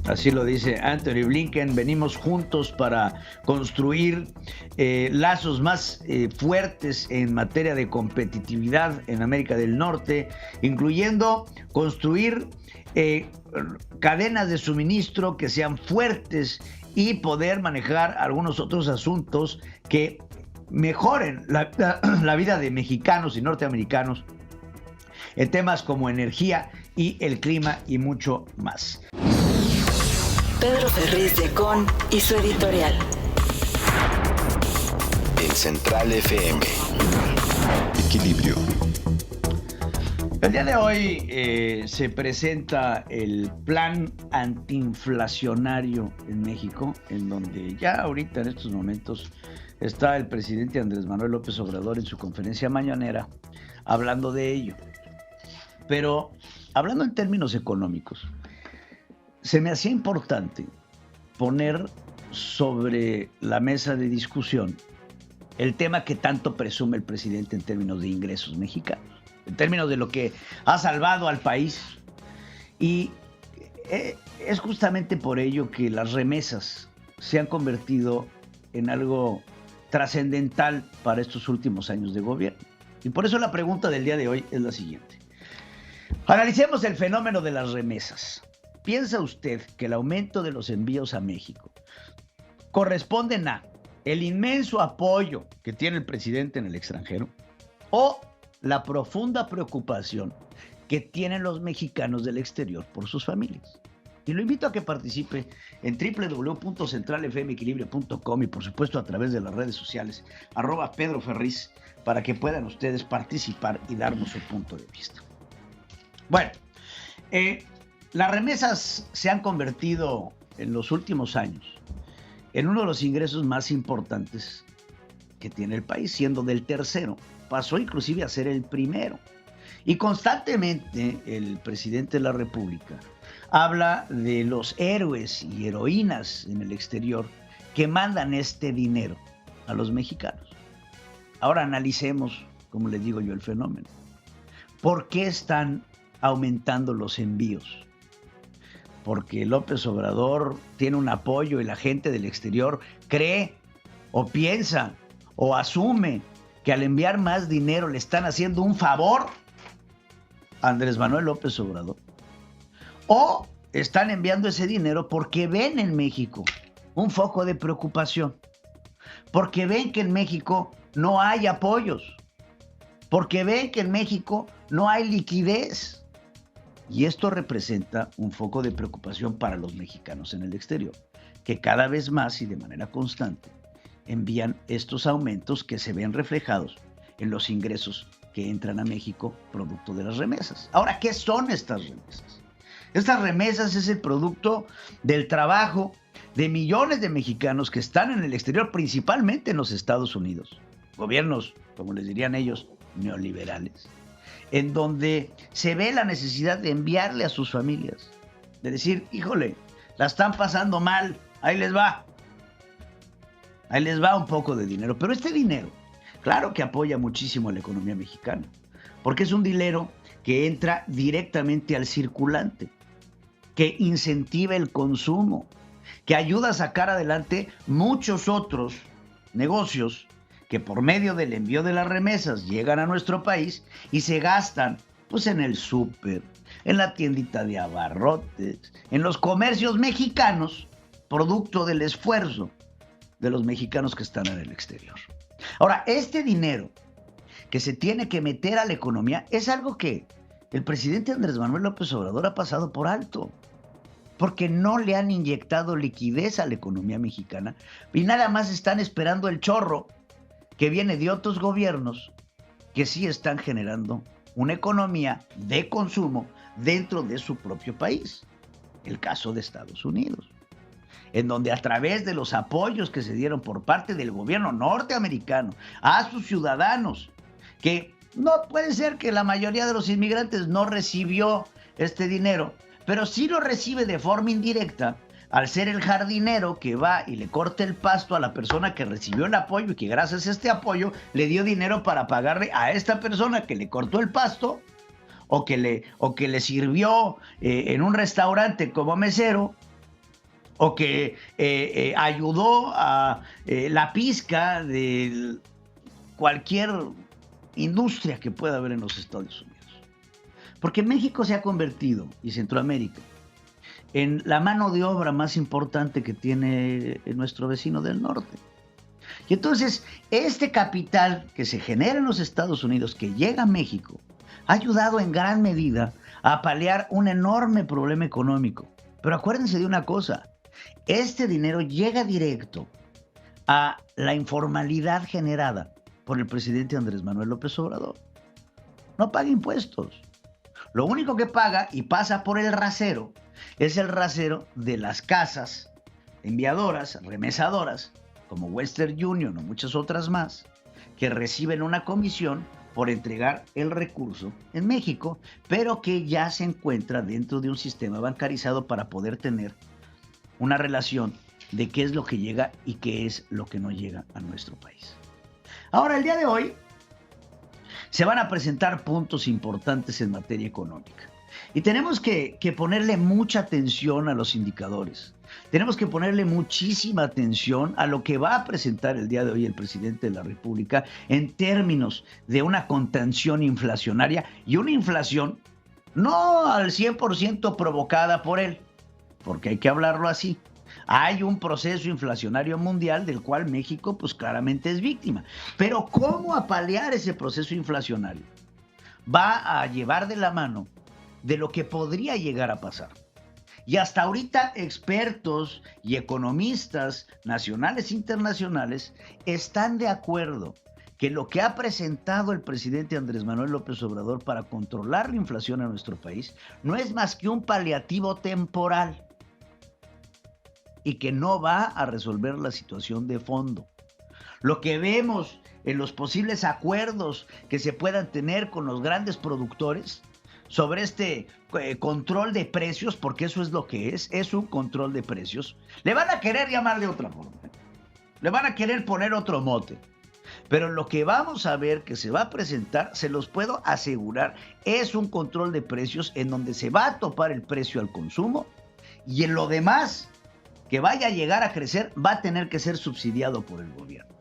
S2: Así lo dice Anthony Blinken. Venimos juntos para construir lazos más fuertes en materia de competitividad en América del Norte, incluyendo construir cadenas de suministro que sean fuertes y poder manejar algunos otros asuntos que mejoren la vida de mexicanos y norteamericanos en temas como energía y el clima y mucho más.
S1: Pedro Ferriz de Con y su editorial.
S3: En Central FM. Equilibrio.
S2: El día de hoy se presenta el plan antiinflacionario en México, en donde ya ahorita en estos momentos está el presidente Andrés Manuel López Obrador en su conferencia mañanera hablando de ello. Pero hablando en términos económicos, se me hacía importante poner sobre la mesa de discusión el tema que tanto presume el presidente en términos de ingresos mexicanos, en términos de lo que ha salvado al país. Y es justamente por ello que las remesas se han convertido en algo trascendental para estos últimos años de gobierno. Y por eso la pregunta del día de hoy es la siguiente. Analicemos el fenómeno de las remesas. ¿Piensa usted que el aumento de los envíos a México corresponden a el inmenso apoyo que tiene el presidente en el extranjero o la profunda preocupación que tienen los mexicanos del exterior por sus familias? Y lo invito a que participe en www.centralfmequilibrio.com y por supuesto a través de las redes sociales @PedroFerriz para que puedan ustedes participar y darnos su punto de vista. Bueno, las remesas se han convertido en los últimos años en uno de los ingresos más importantes que tiene el país, siendo del tercero. Pasó inclusive a ser el primero. Y constantemente el presidente de la República habla de los héroes y heroínas en el exterior que mandan este dinero a los mexicanos. Ahora analicemos, como le digo yo, el fenómeno. ¿Por qué están aumentando los envíos? Porque López Obrador tiene un apoyo y la gente del exterior cree o piensa o asume que al enviar más dinero le están haciendo un favor a Andrés Manuel López Obrador. O están enviando ese dinero porque ven en México un foco de preocupación. Porque ven que en México no hay apoyos. Porque ven que en México no hay liquidez. Y esto representa un foco de preocupación para los mexicanos en el exterior, que cada vez más y de manera constante envían estos aumentos que se ven reflejados en los ingresos que entran a México producto de las remesas. Ahora, ¿qué son estas remesas? Estas remesas es el producto del trabajo de millones de mexicanos que están en el exterior, principalmente en los Estados Unidos. Gobiernos, como les dirían ellos, neoliberales, en donde se ve la necesidad de enviarle a sus familias, de decir, híjole, la están pasando mal, ahí les va un poco de dinero. Pero este dinero, claro que apoya muchísimo a la economía mexicana, porque es un dinero que entra directamente al circulante, que incentiva el consumo, que ayuda a sacar adelante muchos otros negocios que por medio del envío de las remesas llegan a nuestro país y se gastan pues en el súper, en la tiendita de abarrotes, en los comercios mexicanos, producto del esfuerzo de los mexicanos que están en el exterior. Ahora, este dinero que se tiene que meter a la economía es algo que el presidente Andrés Manuel López Obrador ha pasado por alto, porque no le han inyectado liquidez a la economía mexicana y nada más están esperando el chorro que viene de otros gobiernos que sí están generando una economía de consumo dentro de su propio país. El caso de Estados Unidos, en donde a través de los apoyos que se dieron por parte del gobierno norteamericano a sus ciudadanos, que no puede ser que la mayoría de los inmigrantes no recibió este dinero, pero sí lo recibe de forma indirecta, al ser el jardinero que va y le corta el pasto a la persona que recibió el apoyo y que gracias a este apoyo le dio dinero para pagarle a esta persona que le cortó el pasto o que le sirvió en un restaurante como mesero, o que ayudó a la pizca de cualquier industria que pueda haber en los Estados Unidos. Porque México se ha convertido, y Centroamérica, en la mano de obra más importante que tiene nuestro vecino del norte. Y entonces, este capital que se genera en los Estados Unidos, que llega a México, ha ayudado en gran medida a paliar un enorme problema económico. Pero acuérdense de una cosa, este dinero llega directo a la informalidad generada por el presidente Andrés Manuel López Obrador. No paga impuestos. Lo único que paga y pasa por el rasero es el rasero de las casas enviadoras, remesadoras, como Western Union o muchas otras más, que reciben una comisión por entregar el recurso en México, pero que ya se encuentra dentro de un sistema bancarizado para poder tener una relación de qué es lo que llega y qué es lo que no llega a nuestro país. Ahora, el día de hoy se van a presentar puntos importantes en materia económica. Y tenemos que ponerle mucha atención a los indicadores. Tenemos que ponerle muchísima atención a lo que va a presentar el día de hoy el presidente de la República en términos de una contención inflacionaria y una inflación no al 100% provocada por él, porque hay que hablarlo así. Hay un proceso inflacionario mundial del cual México pues claramente es víctima. Pero ¿cómo apalear ese proceso inflacionario? Va a llevar de la mano de lo que podría llegar a pasar. Y hasta ahorita expertos y economistas nacionales e internacionales están de acuerdo que lo que ha presentado el presidente Andrés Manuel López Obrador para controlar la inflación en nuestro país no es más que un paliativo temporal y que no va a resolver la situación de fondo. lo que vemos en los posibles acuerdos que se puedan tener con los grandes productores sobre este control de precios, porque eso es lo que es un control de precios. Le van a querer llamar de otra forma, le van a querer poner otro mote, pero lo que vamos a ver que se va a presentar, se los puedo asegurar, es un control de precios en donde se va a topar el precio al consumo, y en lo demás que vaya a llegar a crecer va a tener que ser subsidiado por el gobierno.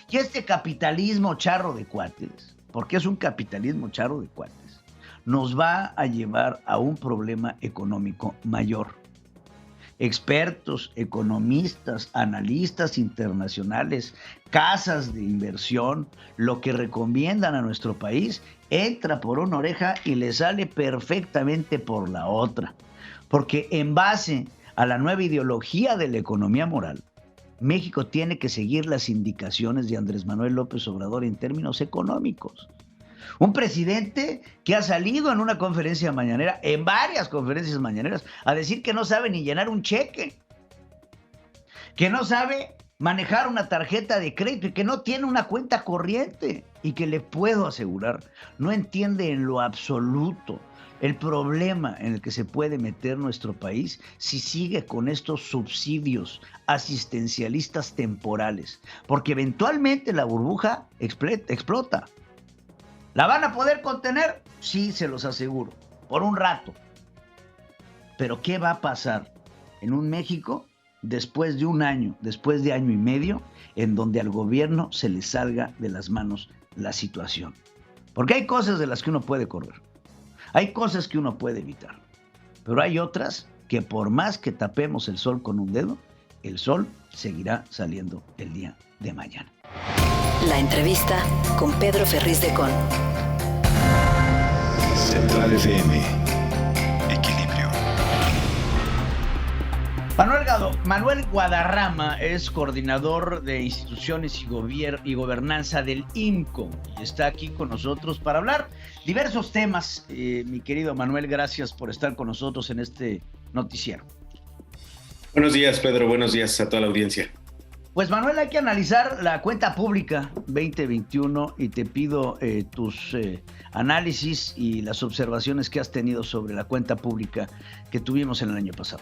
S2: Y este capitalismo charro de cuates, porque es un capitalismo charro de cuates, nos va a llevar a un problema económico mayor. Expertos, economistas, analistas internacionales, casas de inversión, lo que recomiendan a nuestro país entra por una oreja y le sale perfectamente por la otra. Porque en base a la nueva ideología de la economía moral, México tiene que seguir las indicaciones de Andrés Manuel López Obrador en términos económicos. Un presidente que ha salido en una conferencia mañanera, en varias conferencias mañaneras, a decir que no sabe ni llenar un cheque, que no sabe manejar una tarjeta de crédito y que no tiene una cuenta corriente, y que le puedo asegurar, no entiende en lo absoluto el problema en el que se puede meter nuestro país si sigue con estos subsidios asistencialistas temporales, porque eventualmente la burbuja explota. ¿La van a poder contener? Sí, se los aseguro, por un rato. Pero ¿qué va a pasar en un México después de un año, después de año y medio, en donde al gobierno se le salga de las manos la situación? Porque hay cosas de las que uno puede correr. Hay cosas que uno puede evitar, pero hay otras que por más que tapemos el sol con un dedo, el sol seguirá saliendo el día de mañana.
S1: La entrevista con Pedro Ferriz de Con.
S3: Central FM. Equilibrio.
S2: Manuel Guadarrama es coordinador de instituciones y gobernanza del IMCO y está aquí con nosotros para hablar diversos temas. Mi querido Manuel, gracias por estar con nosotros en este noticiero.
S12: Buenos días, Pedro. Buenos días a toda la audiencia.
S2: Pues Manuel, hay que analizar la cuenta pública 2021 y te pido tus análisis y las observaciones que has tenido sobre la cuenta pública que tuvimos en el año pasado.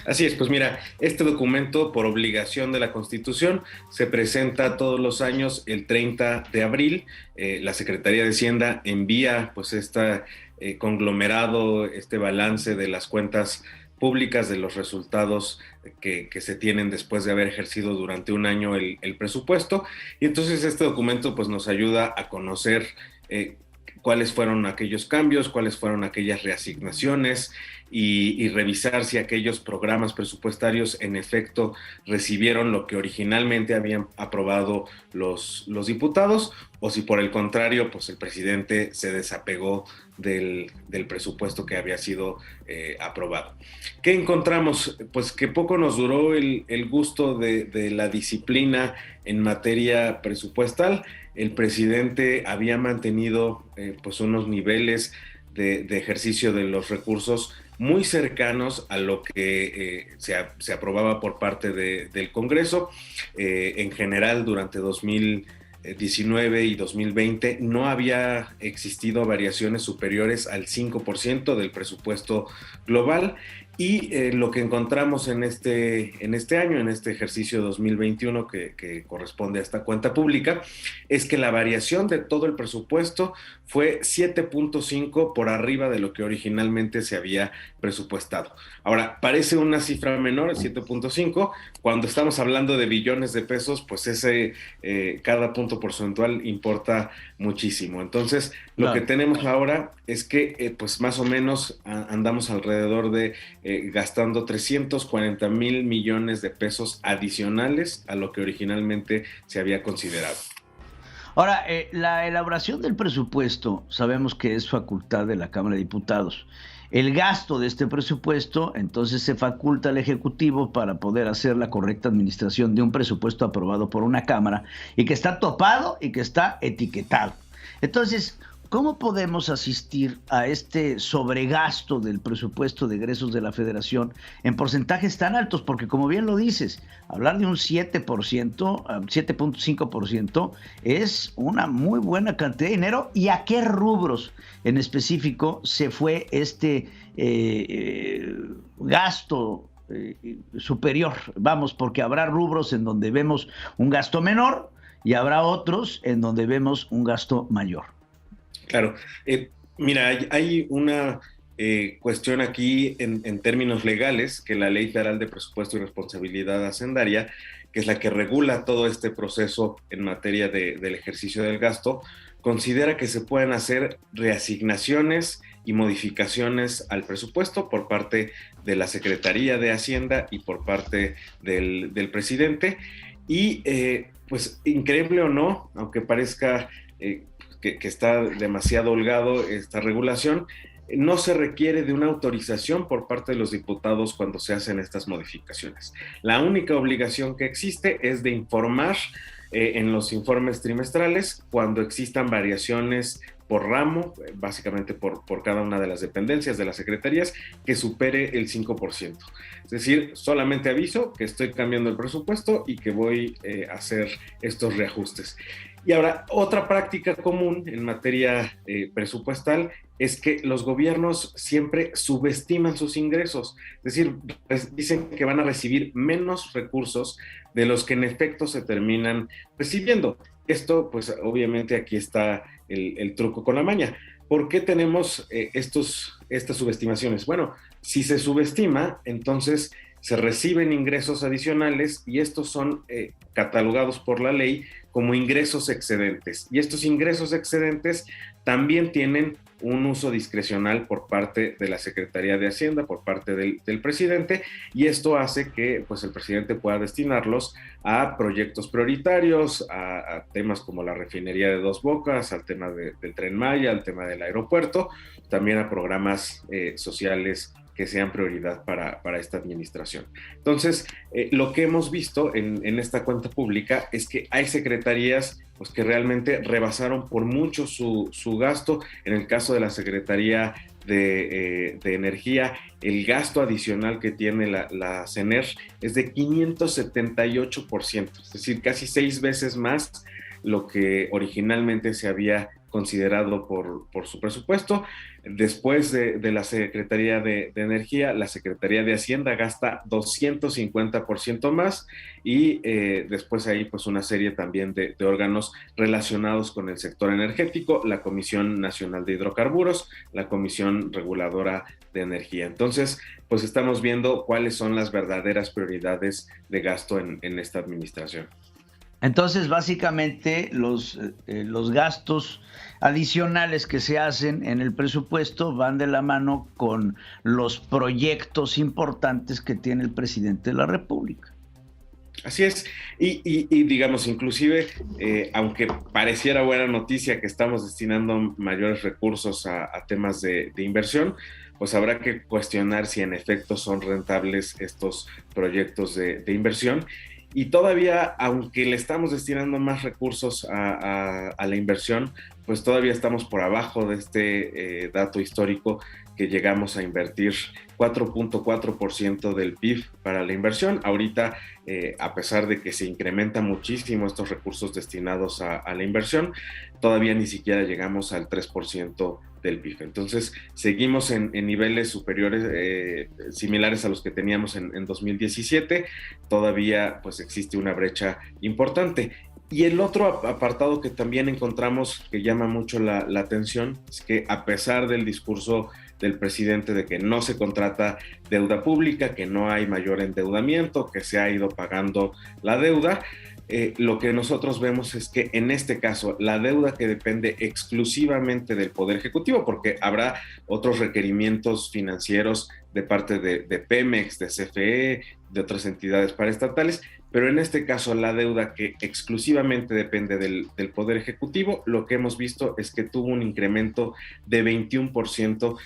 S12: Así es, pues mira, este documento por obligación de la Constitución se presenta todos los años el 30 de abril. La Secretaría de Hacienda envía pues este conglomerado, este balance de las cuentas públicas, de los resultados que se tienen después de haber ejercido durante un año el presupuesto. Y entonces este documento pues nos ayuda a conocer cuáles fueron aquellos cambios, cuáles fueron aquellas reasignaciones y revisar si aquellos programas presupuestarios en efecto recibieron lo que originalmente habían aprobado los diputados, o si por el contrario pues el presidente se desapegó del presupuesto que había sido aprobado. ¿Qué encontramos? Pues que poco nos duró el gusto de la disciplina en materia presupuestal. El presidente había mantenido pues unos niveles de ejercicio de los recursos muy cercanos a lo que se aprobaba por parte del Congreso. En general, durante 2019 y 2020 no había existido variaciones superiores al 5% del presupuesto global. Y lo que encontramos en este año, en este ejercicio 2021 que corresponde a esta cuenta pública, es que la variación de todo el presupuesto fue 7.5 por arriba de lo que originalmente se había presupuestado. Ahora, parece una cifra menor, 7.5, cuando estamos hablando de billones de pesos, pues cada punto porcentual importa muchísimo. Entonces, lo que tenemos ahora es que pues más o menos andamos alrededor de gastando 340,000 millones de pesos adicionales a lo que originalmente se había considerado.
S2: Ahora, la elaboración del presupuesto sabemos que es facultad de la Cámara de Diputados. El gasto de este presupuesto, entonces se faculta al Ejecutivo para poder hacer la correcta administración de un presupuesto aprobado por una Cámara y que está topado y que está etiquetado. Entonces, ¿cómo podemos asistir a este sobregasto del presupuesto de egresos de la Federación en porcentajes tan altos? Porque como bien lo dices, hablar de un 7%, 7.5% es una muy buena cantidad de dinero. ¿Y a qué rubros en específico se fue este gasto superior? Vamos, porque habrá rubros en donde vemos un gasto menor y habrá otros en donde vemos un gasto mayor.
S12: Claro. Mira, hay una cuestión aquí en términos legales, que la Ley Federal de Presupuesto y Responsabilidad Hacendaria, que es la que regula todo este proceso en materia del ejercicio del gasto, considera que se pueden hacer reasignaciones y modificaciones al presupuesto por parte de la Secretaría de Hacienda y por parte del presidente. Y pues increíble o no, aunque parezca que está demasiado holgado esta regulación, no se requiere de una autorización por parte de los diputados cuando se hacen estas modificaciones. La única obligación que existe es de informar en los informes trimestrales cuando existan variaciones por ramo, básicamente por cada una de las dependencias de las secretarías, que supere el 5%. Es decir, solamente aviso que estoy cambiando el presupuesto y que voy a hacer estos reajustes. Y ahora, otra práctica común en materia presupuestal es que los gobiernos siempre subestiman sus ingresos, es decir, dicen que van a recibir menos recursos de los que en efecto se terminan recibiendo. Esto, pues obviamente aquí está el truco con la maña. ¿Por qué tenemos estas subestimaciones? Bueno, si se subestima, entonces se reciben ingresos adicionales y estos son catalogados por la ley como ingresos excedentes. Y estos ingresos excedentes también tienen un uso discrecional por parte de la Secretaría de Hacienda, por parte del presidente, y esto hace que pues, el presidente pueda destinarlos a proyectos prioritarios, a temas como la refinería de Dos Bocas, al tema del Tren Maya, al tema del aeropuerto, también a programas sociales que sean prioridad para esta administración. Entonces, lo que hemos visto en esta cuenta pública es que hay secretarías pues, que realmente rebasaron por mucho su gasto. En el caso de la Secretaría de Energía, el gasto adicional que tiene la CENER es de 578%, es decir, casi 6 veces más lo que originalmente se había considerado por su presupuesto. Después de la Secretaría de Energía, la Secretaría de Hacienda gasta 250% más y después hay pues una serie también de órganos relacionados con el sector energético, la Comisión Nacional de Hidrocarburos, la Comisión Reguladora de Energía. Entonces, pues estamos viendo cuáles son las verdaderas prioridades de gasto en esta administración.
S2: Entonces, básicamente, los gastos adicionales que se hacen en el presupuesto van de la mano con los proyectos importantes que tiene el presidente de la República.
S12: Así es, y digamos, inclusive, aunque pareciera buena noticia que estamos destinando mayores recursos a temas de inversión, pues habrá que cuestionar si en efecto son rentables estos proyectos de inversión. Y todavía, aunque le estamos destinando más recursos a la inversión, pues todavía estamos por abajo de este dato histórico que llegamos a invertir 4.4% del PIB para la inversión. Ahorita, a pesar de que se incrementa muchísimo estos recursos destinados a la inversión, todavía ni siquiera llegamos al 3% del PIB. Entonces, seguimos en niveles superiores, similares a los que teníamos en 2017. Todavía, pues, existe una brecha importante. Y el otro apartado que también encontramos que llama mucho la atención es que a pesar del discurso del presidente de que no se contrata deuda pública, que no hay mayor endeudamiento, que se ha ido pagando la deuda, lo que nosotros vemos es que en este caso la deuda que depende exclusivamente del Poder Ejecutivo, porque habrá otros requerimientos financieros de parte de Pemex, de CFE, de otras entidades paraestatales, pero en este caso la deuda que exclusivamente depende del Poder Ejecutivo, lo que hemos visto es que tuvo un incremento de 21%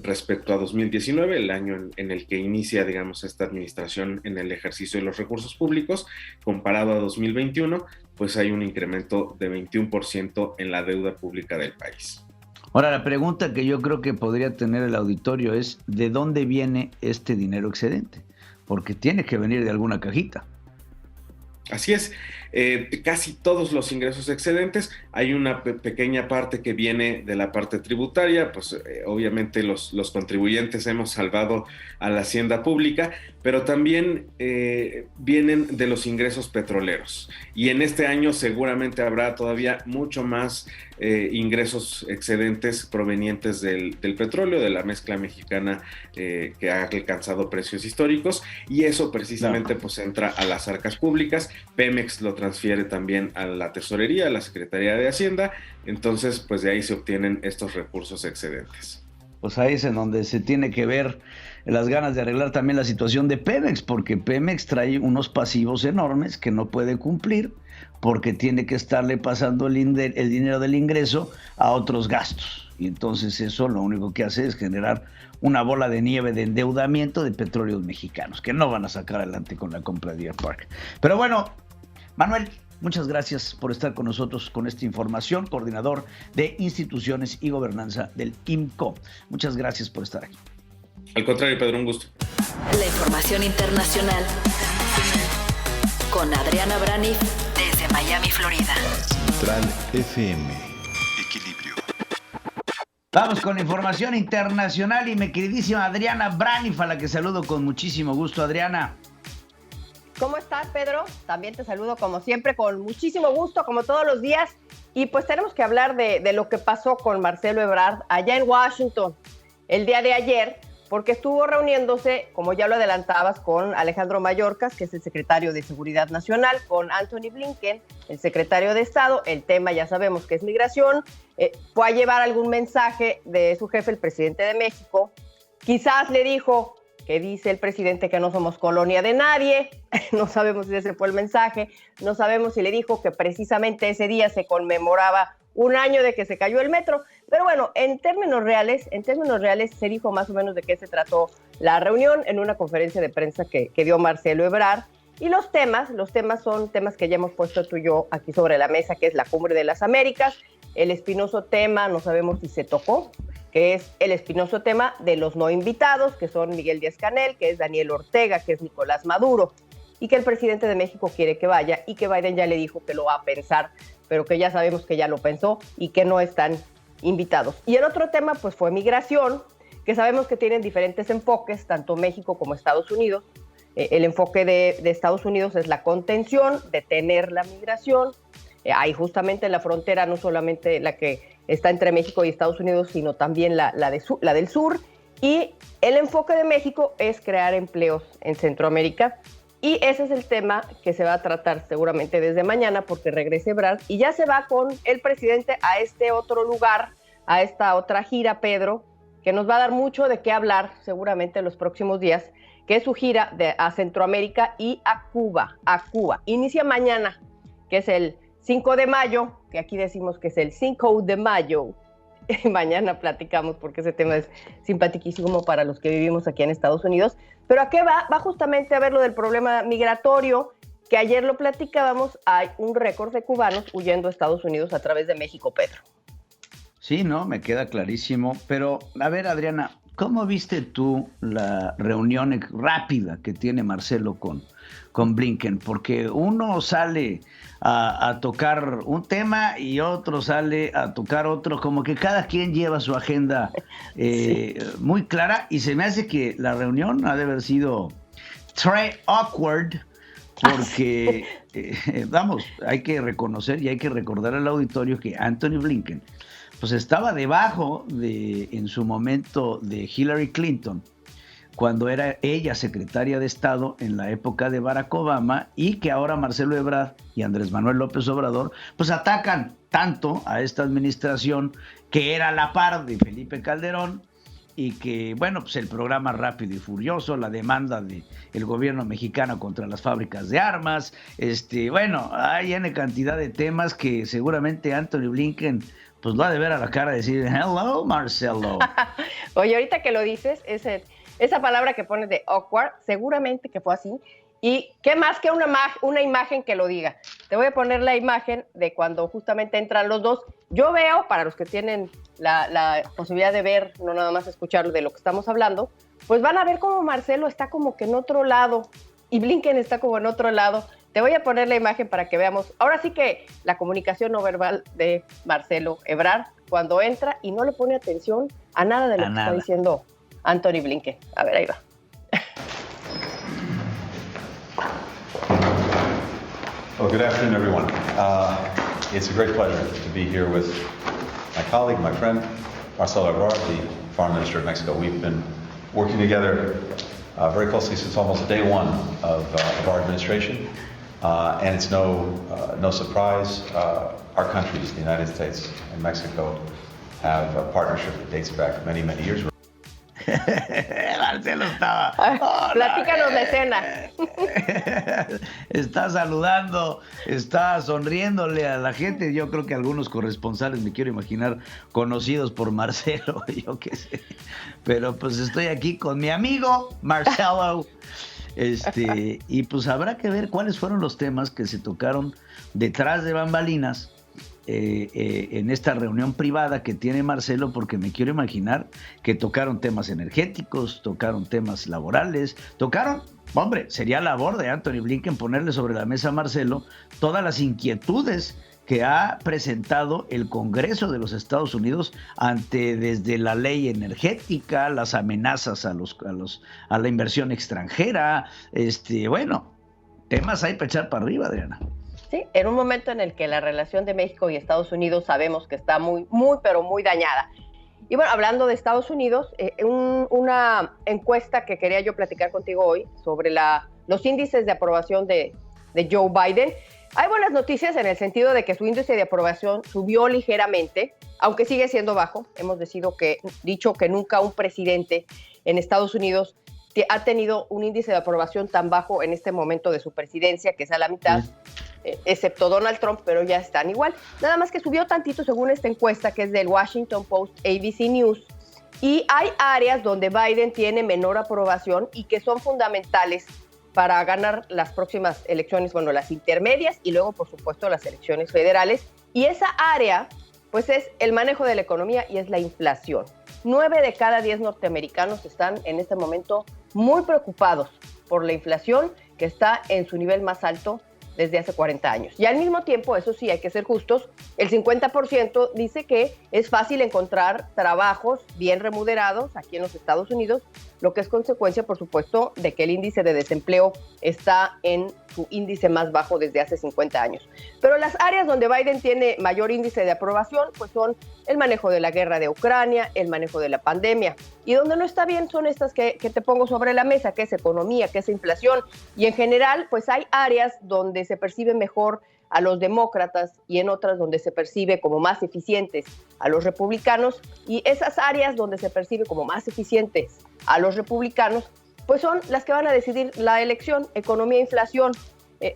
S12: respecto a 2019, el año en el que inicia, digamos, esta administración en el ejercicio de los recursos públicos, comparado a 2021, pues hay un incremento de 21% en la deuda pública del país.
S2: Ahora, la pregunta que yo creo que podría tener el auditorio es, ¿de dónde viene este dinero excedente? Porque tiene que venir de alguna cajita.
S12: Así es, casi todos los ingresos excedentes, hay una pequeña parte que viene de la parte tributaria, pues obviamente los contribuyentes hemos salvado a la hacienda pública, pero también vienen de los ingresos petroleros. Y en este año seguramente habrá todavía mucho más ingresos excedentes provenientes del petróleo, de la mezcla mexicana que ha alcanzado precios históricos, y eso precisamente pues entra a las arcas públicas. Pemex lo transfiere también a la tesorería, a la Secretaría de Hacienda, entonces pues de ahí se obtienen estos recursos excedentes.
S2: Pues ahí es en donde se tiene que ver las ganas de arreglar también la situación de Pemex, porque Pemex trae unos pasivos enormes que no puede cumplir, porque tiene que estarle pasando el dinero del ingreso a otros gastos. Y entonces eso lo único que hace es generar una bola de nieve de endeudamiento de petróleos mexicanos, que no van a sacar adelante con la compra de Deer Park. Pero bueno, Manuel, muchas gracias por estar con nosotros con esta información, coordinador de instituciones y gobernanza del IMCO. Muchas gracias por estar aquí.
S12: Al contrario, Pedro, un gusto.
S1: La información internacional con Adriana Brani desde Miami, Florida.
S3: Central FM. Equilibrio.
S2: Vamos con la información internacional y mi queridísima Adriana Braniff, a la que saludo con muchísimo gusto. Adriana.
S13: ¿Cómo estás, Pedro? También te saludo como siempre, con muchísimo gusto, como todos los días. Y pues tenemos que hablar de lo que pasó con Marcelo Ebrard allá en Washington el día de ayer, porque estuvo reuniéndose, como ya lo adelantabas, con Alejandro Mayorkas, que es el secretario de Seguridad Nacional, con Antony Blinken, el secretario de Estado. El tema ya sabemos que es migración. Fue a llevar algún mensaje de su jefe, el presidente de México. Quizás le dijo que dice el presidente que no somos colonia de nadie. No sabemos si ese fue el mensaje. No sabemos si le dijo que precisamente ese día se conmemoraba un año de que se cayó el metro. Pero bueno, en términos reales se dijo más o menos de qué se trató la reunión en una conferencia de prensa que dio Marcelo Ebrard. Y los temas son temas que ya hemos puesto tú y yo aquí sobre la mesa, que es la Cumbre de las Américas, el espinoso tema, no sabemos si se tocó, que es el espinoso tema de los no invitados, que son Miguel Díaz-Canel, que es Daniel Ortega, que es Nicolás Maduro, y que el presidente de México quiere que vaya, y que Biden ya le dijo que lo va a pensar, pero que ya sabemos que ya lo pensó y que no están invitados. Y el otro tema pues fue migración, que sabemos que tienen diferentes enfoques, tanto México como Estados Unidos. El enfoque de Estados Unidos es la contención, detener la migración. Hay justamente en la frontera no solamente la que está entre México y Estados Unidos, sino también la del sur. Y el enfoque de México es crear empleos en Centroamérica. Y ese es el tema que se va a tratar seguramente desde mañana, porque regrese Ebrard y ya se va con el presidente a este otro lugar, a esta otra gira, Pedro, que nos va a dar mucho de qué hablar seguramente en los próximos días, que es su gira a Centroamérica y a Cuba. Inicia mañana, que es el 5 de mayo, que aquí decimos que es el 5 de mayo. Mañana platicamos porque ese tema es simpaticísimo para los que vivimos aquí en Estados Unidos. ¿Pero a qué va? Va justamente a ver lo del problema migratorio, que ayer lo platicábamos. Hay un récord de cubanos huyendo a Estados Unidos a través de México, Pedro.
S2: Sí, no, me queda clarísimo. Pero, a ver, Adriana, ¿cómo viste tú la reunión rápida que tiene Marcelo con Blinken? Porque uno sale a tocar un tema y otro sale a tocar otro, como que cada quien lleva su agenda sí, muy clara, y se me hace que la reunión ha de haber sido très awkward, porque vamos, hay que reconocer y hay que recordar al auditorio que Antony Blinken pues estaba debajo en su momento de Hillary Clinton, cuando era ella secretaria de Estado en la época de Barack Obama, y que ahora Marcelo Ebrard y Andrés Manuel López Obrador pues atacan tanto a esta administración, que era a la par de Felipe Calderón, y que, bueno, pues el programa Rápido y Furioso, la demanda del gobierno mexicano contra las fábricas de armas, bueno, hay N cantidad de temas que seguramente Antony Blinken pues lo ha de ver a la cara y decir, hello, Marcelo.
S13: Oye, ahorita que lo dices, esa palabra que pones de awkward, seguramente que fue así. Y qué más que una imagen que lo diga. Te voy a poner la imagen de cuando justamente entran los dos. Yo veo, para los que tienen la posibilidad de ver, no nada más escuchar de lo que estamos hablando, pues van a ver cómo Marcelo está como que en otro lado y Blinken está como en otro lado. Te voy a poner la imagen para que veamos. Ahora sí que la comunicación no verbal de Marcelo Ebrard cuando entra y no le pone atención a nada de lo que está diciendo Antony Blinken. A ver, ahí va.
S11: Well, good afternoon, everyone. It's a great pleasure to be here with my colleague, my friend, Marcelo Ebrard, the Foreign Minister of Mexico. We've been working together very closely since almost day one of our administration, and it's no surprise. Our countries, the United States and Mexico, have a partnership that dates back many, many years.
S2: Marcelo estaba...
S13: Platícanos la escena.
S2: Está saludando, está sonriéndole a la gente. Yo creo que algunos corresponsales, me quiero imaginar, conocidos por Marcelo, yo qué sé. Pero pues estoy aquí con mi amigo Marcelo. Y pues habrá que ver cuáles fueron los temas que se tocaron detrás de bambalinas en esta reunión privada que tiene Marcelo, porque me quiero imaginar que tocaron temas energéticos, tocaron temas laborales, sería labor de Antony Blinken ponerle sobre la mesa a Marcelo todas las inquietudes que ha presentado el Congreso de los Estados Unidos desde la ley energética, las amenazas a la inversión extranjera, temas hay para echar para arriba, Adriana.
S13: Sí, en un momento en el que la relación de México y Estados Unidos sabemos que está muy, muy, pero muy dañada. Y bueno, hablando de Estados Unidos, una encuesta que quería yo platicar contigo hoy sobre los índices de aprobación de Joe Biden. Hay buenas noticias en el sentido de que su índice de aprobación subió ligeramente, aunque sigue siendo bajo. Hemos dicho que nunca un presidente en Estados Unidos ha tenido un índice de aprobación tan bajo en este momento de su presidencia, que es a la mitad, excepto Donald Trump, pero ya están igual. Nada más que subió tantito según esta encuesta que es del Washington Post ABC News. Y hay áreas donde Biden tiene menor aprobación y que son fundamentales para ganar las próximas elecciones, las intermedias y luego, por supuesto, las elecciones federales. Y esa área, pues, es el manejo de la economía y es la inflación. 9 de cada 10 norteamericanos están en este momento muy preocupados por la inflación, que está en su nivel más alto desde hace 40 años. Y al mismo tiempo, eso sí, hay que ser justos, el 50% dice que es fácil encontrar trabajos bien remunerados aquí en los Estados Unidos, lo que es consecuencia, por supuesto, de que el índice de desempleo está en su índice más bajo desde hace 50 años. Pero las áreas donde Biden tiene mayor índice de aprobación, pues son el manejo de la guerra de Ucrania, el manejo de la pandemia. Y donde no está bien son estas que te pongo sobre la mesa, que es economía, que es inflación. Y en general, pues hay áreas donde se percibe mejor a los demócratas y en otras donde se percibe como más eficientes a los republicanos, y esas áreas donde se percibe como más eficientes a los republicanos, pues son las que van a decidir la elección, economía e inflación.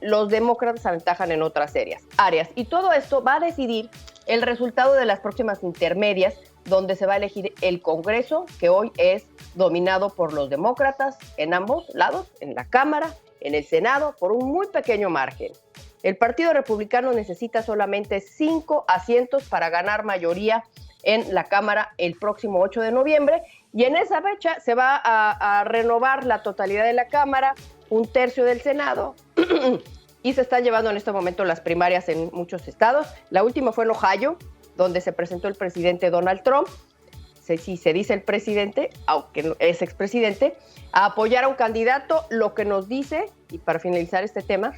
S13: Los demócratas aventajan en otras áreas, y todo esto va a decidir el resultado de las próximas intermedias, donde se va a elegir el Congreso, que hoy es dominado por los demócratas en ambos lados, en la Cámara, en el Senado, por un muy pequeño margen. El Partido Republicano necesita solamente 5 asientos para ganar mayoría en la Cámara el próximo 8 de noviembre, y en esa fecha se va a renovar la totalidad de la Cámara, un tercio del Senado, y se están llevando en este momento las primarias en muchos estados. La última fue en Ohio, donde se presentó el presidente Donald Trump, si se dice el presidente, aunque es expresidente, a apoyar a un candidato, lo que nos dice, y para finalizar este tema,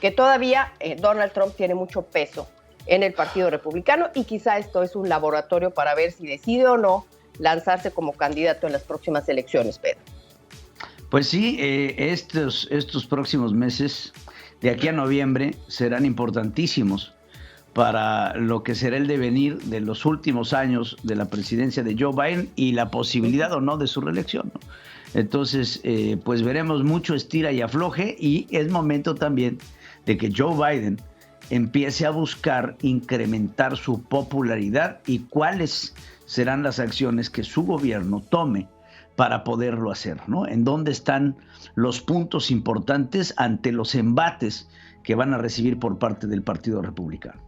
S13: que todavía Donald Trump tiene mucho peso en el Partido Republicano, y quizá esto es un laboratorio para ver si decide o no lanzarse como candidato en las próximas elecciones, Pedro.
S2: Pues sí, estos próximos meses, de aquí a noviembre, serán importantísimos para lo que será el devenir de los últimos años de la presidencia de Joe Biden y la posibilidad o no de su reelección, ¿no? Entonces, pues veremos mucho estira y afloje, y es momento también de que Joe Biden empiece a buscar incrementar su popularidad y cuáles serán las acciones que su gobierno tome para poderlo hacer, ¿no? ¿En dónde están los puntos importantes ante los embates que van a recibir por parte del Partido Republicano?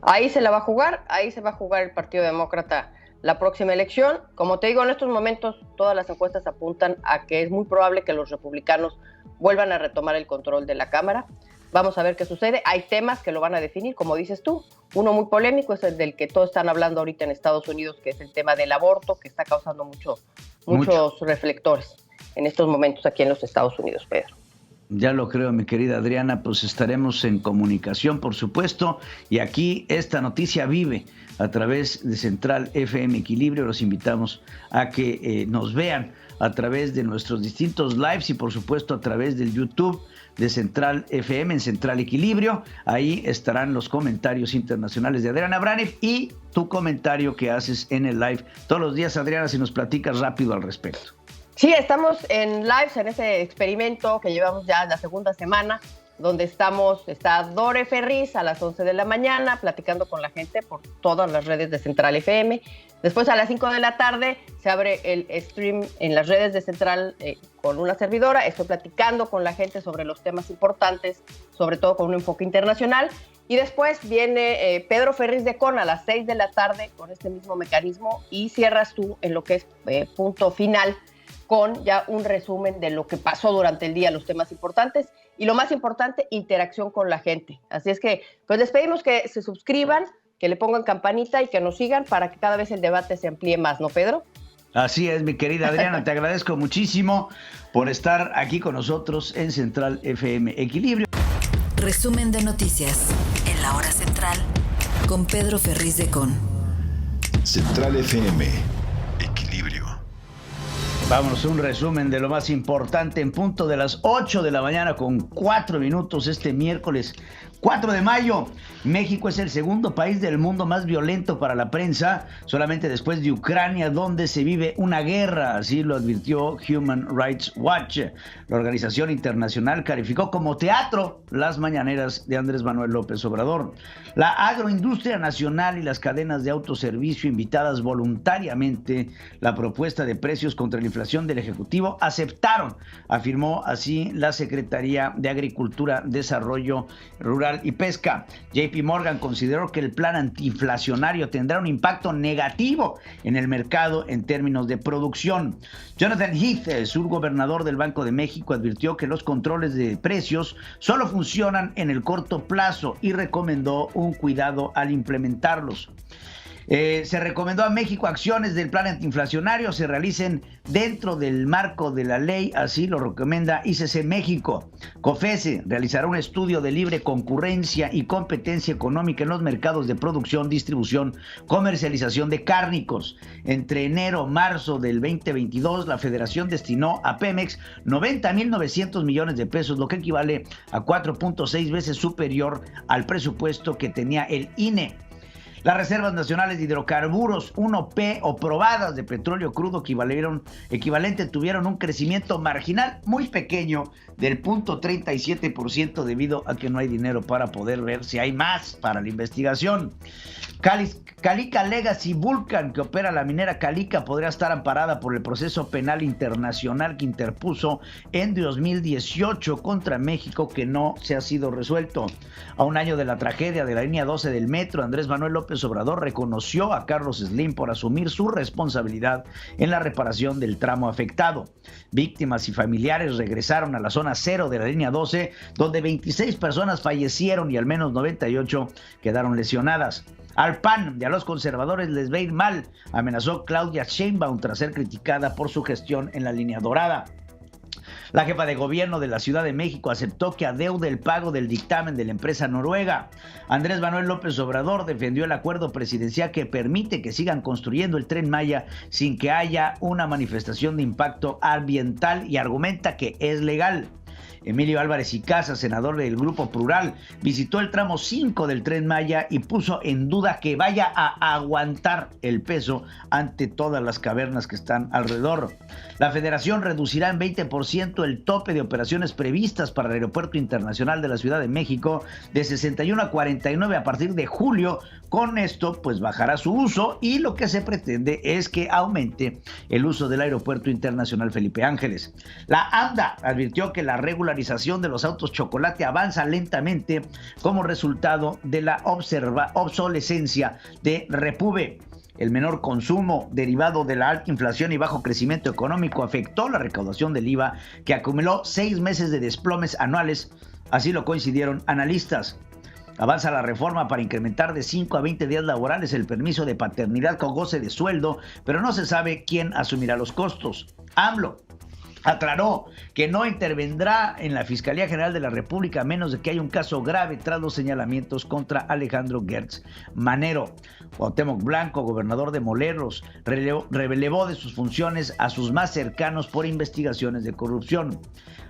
S13: Ahí se la va a jugar, ahí se va a jugar el Partido Demócrata la próxima elección. Como te digo, en estos momentos todas las encuestas apuntan a que es muy probable que los republicanos vuelvan a retomar el control de la Cámara. Vamos a ver qué sucede. Hay temas que lo van a definir, como dices tú. Uno muy polémico es el del que todos están hablando ahorita en Estados Unidos, que es el tema del aborto, que está causando muchos reflectores en estos momentos aquí en los Estados Unidos, Pedro.
S2: Ya lo creo, mi querida Adriana, pues estaremos en comunicación, por supuesto, y aquí esta noticia vive a través de Central FM Equilibrio. Los invitamos a que nos vean a través de nuestros distintos lives y por supuesto a través del YouTube de Central FM en Central Equilibrio. Ahí estarán los comentarios internacionales de Adriana Branev y tu comentario que haces en el live todos los días. Adriana, si nos platicas rápido al respecto.
S13: Sí, estamos en lives en ese experimento que llevamos ya la segunda semana, donde está Dore Ferriz a las 11 de la mañana platicando con la gente por todas las redes de Central FM. Después a las 5 de la tarde se abre el stream en las redes de Central con una servidora. Estoy platicando con la gente sobre los temas importantes, sobre todo con un enfoque internacional. Y después viene Pedro Ferriz de Con a las 6 de la tarde con este mismo mecanismo y cierras tú en lo que es punto final con ya un resumen de lo que pasó durante el día, los temas importantes y lo más importante, interacción con la gente. Así es que pues les pedimos que se suscriban, que le pongan campanita y que nos sigan para que cada vez el debate se amplíe más, ¿no, Pedro?
S2: Así es, mi querida Adriana, te agradezco muchísimo por estar aquí con nosotros en Central FM Equilibrio.
S1: Resumen de noticias en la hora central con Pedro Ferriz de Con.
S3: Central FM Equilibrio.
S2: Vámonos a un resumen de lo más importante en punto de las 8 de la mañana con 4 minutos este miércoles 4 de mayo. México es el segundo país del mundo más violento para la prensa, solamente después de Ucrania, donde se vive una guerra, así lo advirtió Human Rights Watch. La organización internacional calificó como teatro las mañaneras de Andrés Manuel López Obrador. La agroindustria nacional y las cadenas de autoservicio invitadas voluntariamente la propuesta de precios contra la inflación del Ejecutivo aceptaron, afirmó así la Secretaría de Agricultura, Desarrollo Rural y Pesca. JP Morgan consideró que el plan antiinflacionario tendrá un impacto negativo en el mercado en términos de producción. Jonathan Heath, subgobernador del Banco de México, advirtió que los controles de precios solo funcionan en el corto plazo y recomendó un cuidado al implementarlos. Se recomendó a México acciones del plan antiinflacionario se realicen dentro del marco de la ley, así lo recomienda ICC México. COFESE realizará un estudio de libre concurrencia y competencia económica en los mercados de producción, distribución, comercialización de cárnicos. Entre enero y marzo del 2022, la Federación destinó a Pemex 90,900 millones de pesos, lo que equivale a 4.6 veces superior al presupuesto que tenía el INE. Las reservas nacionales de hidrocarburos 1P o probadas de petróleo crudo equivalente tuvieron un crecimiento marginal muy pequeño del 0.37% debido a que no hay dinero para poder ver si hay más para la investigación. Calica Legacy Vulcan, que opera la minera Calica, podría estar amparada por el proceso penal internacional que interpuso en 2018 contra México, que no se ha sido resuelto. A un año de la tragedia de la línea 12 del metro, Andrés Manuel López Obrador reconoció a Carlos Slim por asumir su responsabilidad en la reparación del tramo afectado. Víctimas y familiares regresaron a la zona cero de la línea 12, donde 26 personas fallecieron y al menos 98 quedaron lesionadas. Al PAN y a los conservadores les va a ir mal, amenazó Claudia Sheinbaum tras ser criticada por su gestión en la línea dorada. La jefa de gobierno de la Ciudad de México aceptó que adeude el pago del dictamen de la empresa noruega. Andrés Manuel López Obrador defendió el acuerdo presidencial que permite que sigan construyendo el Tren Maya sin que haya una manifestación de impacto ambiental y argumenta que es legal. Emilio Álvarez y Casas, senador del Grupo Plural, visitó el tramo 5 del Tren Maya y puso en duda que vaya a aguantar el peso ante todas las cavernas que están alrededor. La Federación reducirá en 20% el tope de operaciones previstas para el Aeropuerto Internacional de la Ciudad de México de 61 a 49 a partir de julio. Con esto, pues bajará su uso y lo que se pretende es que aumente el uso del Aeropuerto Internacional Felipe Ángeles. La AMDA advirtió que la regularización de los autos chocolate avanza lentamente como resultado de la obsolescencia de Repube. El menor consumo derivado de la alta inflación y bajo crecimiento económico afectó la recaudación del IVA, que acumuló 6 meses de desplomes anuales, así lo coincidieron analistas. Avanza la reforma para incrementar de 5 a 20 días laborales el permiso de paternidad con goce de sueldo, pero no se sabe quién asumirá los costos. AMLO aclaró que no intervendrá en la Fiscalía General de la República a menos de que haya un caso grave tras los señalamientos contra Alejandro Gertz Manero. Cuauhtémoc Blanco, gobernador de Morelos, relevó de sus funciones a sus más cercanos por investigaciones de corrupción.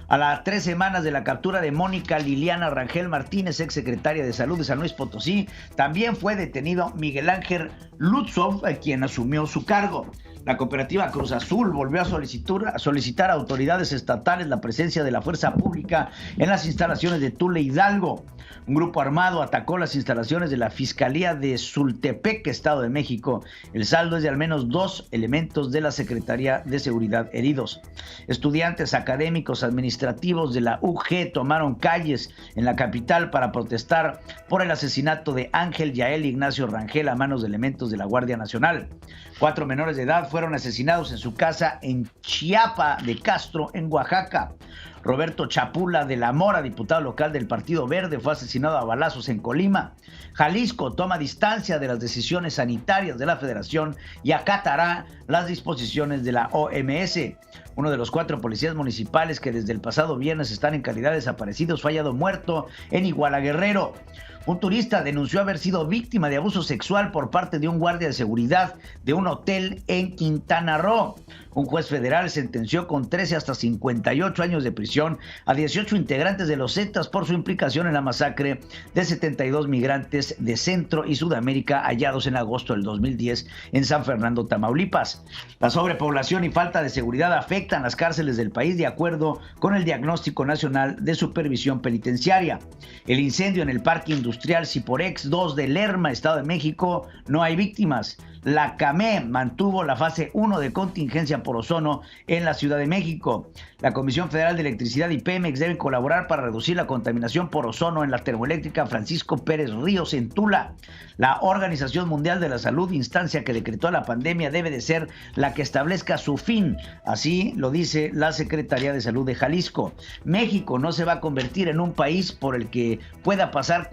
S2: A las 3 semanas de la captura de Mónica Liliana Rangel Martínez, exsecretaria de Salud de San Luis Potosí, también fue detenido Miguel Ángel Lutzov, quien asumió su cargo. La cooperativa Cruz Azul volvió a solicitar a autoridades estatales la presencia de la fuerza pública en las instalaciones de Tula Hidalgo. Un grupo armado atacó las instalaciones de la Fiscalía de Sultepec, Estado de México. El saldo es de al menos 2 elementos de la Secretaría de Seguridad heridos. Estudiantes académicos administrativos de la UG tomaron calles en la capital para protestar por el asesinato de Ángel Yael Ignacio Rangel a manos de elementos de la Guardia Nacional. 4 menores de edad fueron asesinados en su casa en Chiapa de Castro, en Oaxaca. Roberto Chapula de la Mora, diputado local del Partido Verde, fue asesinado a balazos en Colima. Jalisco toma distancia de las decisiones sanitarias de la Federación y acatará las disposiciones de la OMS. Uno de los 4 policías municipales que desde el pasado viernes están en calidad de desaparecidos fue hallado muerto en Iguala, Guerrero. Un turista denunció haber sido víctima de abuso sexual por parte de un guardia de seguridad de un hotel en Quintana Roo. Un juez federal sentenció con 13 hasta 58 años de prisión a 18 integrantes de los Zetas por su implicación en la masacre de 72 migrantes de Centro y Sudamérica hallados en agosto del 2010 en San Fernando, Tamaulipas. La sobrepoblación y falta de seguridad afectan las cárceles del país de acuerdo con el Diagnóstico Nacional de Supervisión Penitenciaria. El incendio en el Parque Industrial Ciporex 2 de Lerma, Estado de México, no hay víctimas. La CAME mantuvo la fase 1 de contingencia por ozono en la Ciudad de México. La Comisión Federal de Electricidad y Pemex deben colaborar para reducir la contaminación por ozono en la termoeléctrica Francisco Pérez Ríos en Tula. La Organización Mundial de la Salud, instancia que decretó la pandemia, debe de ser la que establezca su fin. Así lo dice la Secretaría de Salud de Jalisco. México no se va a convertir en un país por el que pueda pasar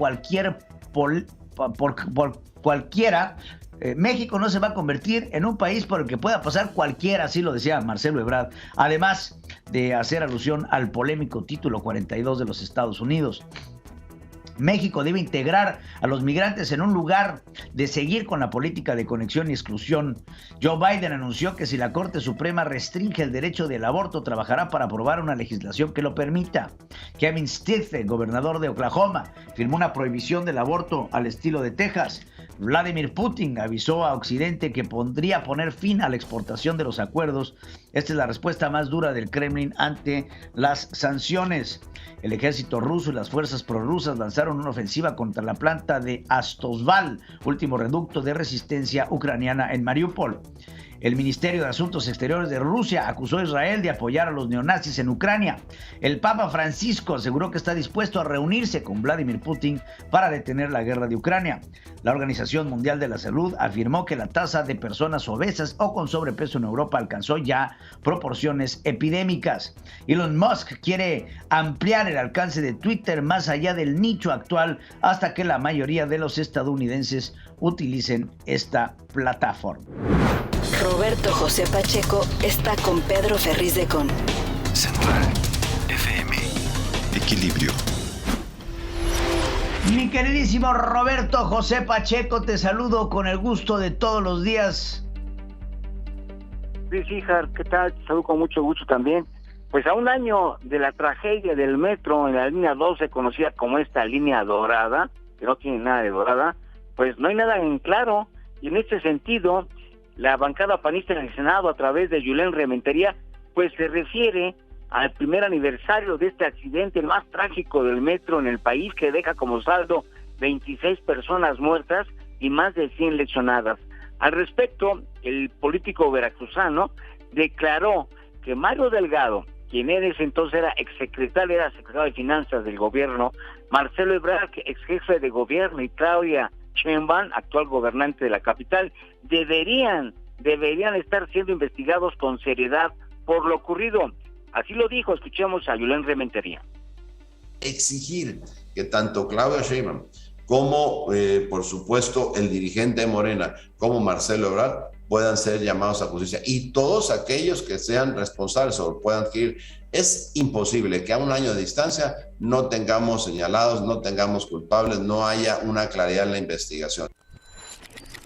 S2: México no se va a convertir en un país por el que pueda pasar cualquiera, así lo decía Marcelo Ebrard, además de hacer alusión al polémico título 42 de los Estados Unidos. México debe integrar a los migrantes en un lugar de seguir con la política de conexión y exclusión. Joe Biden anunció que si la Corte Suprema restringe el derecho del aborto, trabajará para aprobar una legislación que lo permita. Kevin Stitt, gobernador de Oklahoma, firmó una prohibición del aborto al estilo de Texas. Vladimir Putin avisó a Occidente que podría poner fin a la exportación de los acuerdos. Esta es la respuesta más dura del Kremlin ante las sanciones. El ejército ruso y las fuerzas prorrusas lanzaron una ofensiva contra la planta de Azovstal, último reducto de resistencia ucraniana en Mariupol. El Ministerio de Asuntos Exteriores de Rusia acusó a Israel de apoyar a los neonazis en Ucrania. El Papa Francisco aseguró que está dispuesto a reunirse con Vladimir Putin para detener la guerra de Ucrania. La Organización Mundial de la Salud afirmó que la tasa de personas obesas o con sobrepeso en Europa alcanzó ya proporciones epidémicas. Elon Musk quiere ampliar el alcance de Twitter más allá del nicho actual hasta que la mayoría de los estadounidenses utilicen esta plataforma.
S1: Roberto José Pacheco está con Pedro Ferriz de Con.
S3: Central FM. Equilibrio.
S2: Mi queridísimo Roberto José Pacheco, te saludo con el gusto de todos los días.
S14: Sí, Jar, ¿qué tal? Te saludo con mucho gusto también. Pues a un año de la tragedia del metro en la línea 12, conocida como esta línea dorada, que no tiene nada de dorada, pues no hay nada en claro. Y en este sentido, la bancada panista en el Senado, a través de Julen Rementería, pues se refiere al primer aniversario de este accidente, el más trágico del metro en el país, que deja como saldo 26 personas muertas y más de 100 lesionadas. Al respecto, el político veracruzano declaró que Mario Delgado, quien en ese entonces era exsecretario, era secretario de Finanzas del gobierno, Marcelo Ebrard, ex jefe de gobierno, y Claudia Sheinbaum, actual gobernante de la capital, deberían estar siendo investigados con seriedad por lo ocurrido. Así lo dijo, escuchemos a Julen Rementería.
S15: Exigir que tanto Claudia Sheinbaum como, por supuesto, el dirigente de Morena, como Marcelo Ebrard, puedan ser llamados a justicia. Y todos aquellos que sean responsables o puedan adquirir. Es imposible que a un año de distancia no tengamos señalados, no tengamos culpables, no haya una claridad en la investigación.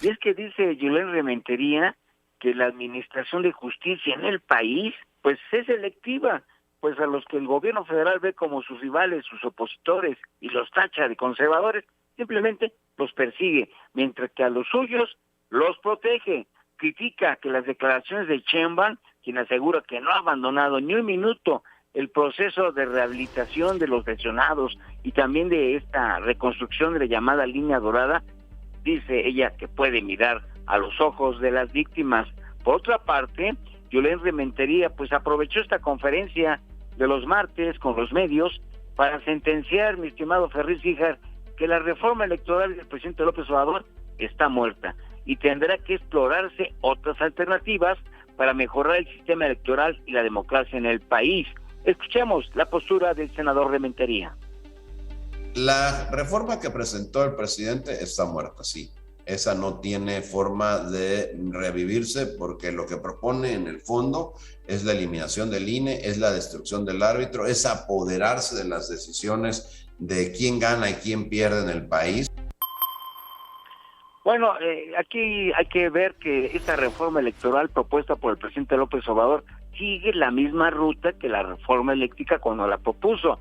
S14: Y es que dice Julen Rementería que la administración de justicia en el país pues es selectiva, pues a los que el gobierno federal ve como sus rivales, sus opositores, y los tacha de conservadores, simplemente los persigue, mientras que a los suyos los protege. Critica que las declaraciones de Sheinbaum, quien asegura que no ha abandonado ni un minuto el proceso de rehabilitación de los lesionados y también de esta reconstrucción de la llamada línea dorada, dice ella que puede mirar a los ojos de las víctimas. Por otra parte, Julen Rementería pues aprovechó esta conferencia de los martes con los medios para sentenciar, mi estimado Ferriz Híjar, que la reforma electoral del presidente López Obrador está muerta y tendrá que explorarse otras alternativas para mejorar el sistema electoral y la democracia en el país. Escuchemos la postura del senador Rementería.
S15: La reforma que presentó el presidente está muerta, sí. Esa no tiene forma de revivirse porque lo que propone en el fondo es la eliminación del INE, es la destrucción del árbitro, es apoderarse de las decisiones de quién gana y quién pierde en el país.
S14: Bueno, aquí hay que ver que esta reforma electoral propuesta por el presidente López Obrador sigue la misma ruta que la reforma eléctrica cuando la propuso.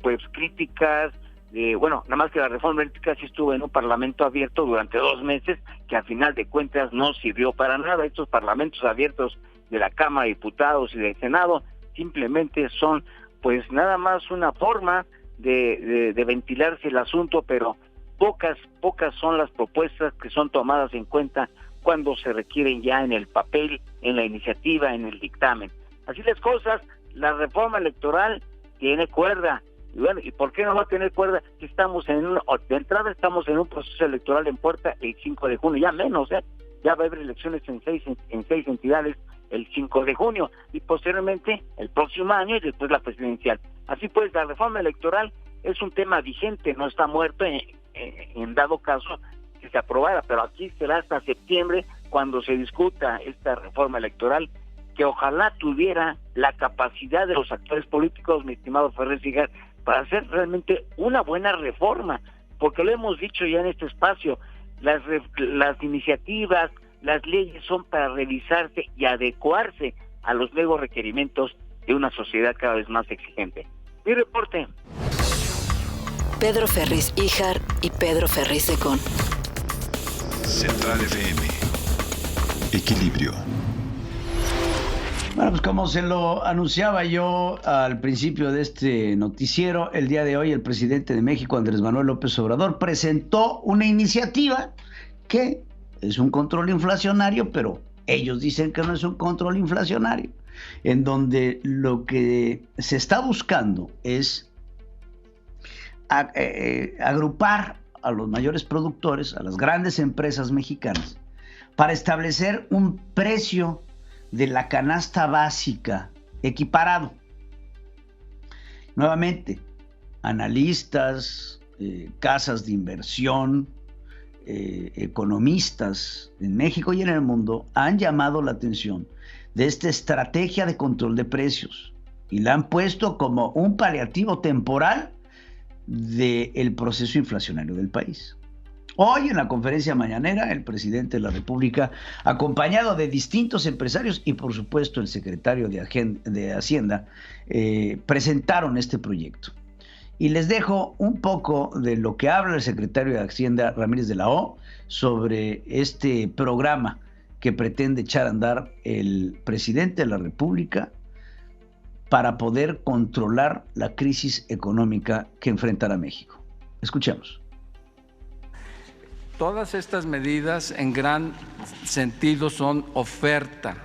S14: Pues críticas, nada más que la reforma eléctrica sí estuvo en un parlamento abierto durante 2 meses, que al final de cuentas no sirvió para nada. Estos parlamentos abiertos de la Cámara de Diputados y del Senado simplemente son pues nada más una forma de ventilarse el asunto, pero pocas son las propuestas que son tomadas en cuenta cuando se requieren ya en el papel, en la iniciativa, en el dictamen. Así las cosas, la reforma electoral tiene cuerda. Y bueno, ¿y por qué no va a tener cuerda? Que de entrada estamos en un proceso electoral en puerta el 5 de junio, ya menos, ya va a haber elecciones en seis entidades el 5 de junio, y posteriormente el próximo año y después la presidencial. Así pues, la reforma electoral es un tema vigente, no está muerto en dado caso que se aprobara, pero aquí será hasta septiembre cuando se discuta esta reforma electoral, que ojalá tuviera la capacidad de los actores políticos, mi estimado Ferriz Híjar, para hacer realmente una buena reforma, porque lo hemos dicho ya en este espacio, las iniciativas, las leyes son para revisarse y adecuarse a los nuevos requerimientos de una sociedad cada vez más exigente. Mi reporte.
S1: Pedro Ferriz Híjar y Pedro Ferriz Secón.
S3: Central FM. Equilibrio.
S2: Bueno, pues como se lo anunciaba yo al principio de este noticiero, el día de hoy el presidente de México, Andrés Manuel López Obrador, presentó una iniciativa que es un control inflacionario, pero ellos dicen que no es un control inflacionario, en donde lo que se está buscando es agrupar a los mayores productores, a las grandes empresas mexicanas, para establecer un precio de la canasta básica equiparado. Nuevamente, analistas, casas de inversión, economistas en México y en el mundo han llamado la atención de esta estrategia de control de precios y la han puesto como un paliativo temporal del proceso inflacionario del país. Hoy en la conferencia mañanera, el presidente de la República, acompañado de distintos empresarios y por supuesto el secretario de Hacienda, presentaron este proyecto. Y les dejo un poco de lo que habla el secretario de Hacienda, Ramírez de la O, sobre este programa que pretende echar a andar el presidente de la República para poder controlar la crisis económica que enfrentará México. Escuchemos.
S16: Todas estas medidas en gran sentido son oferta,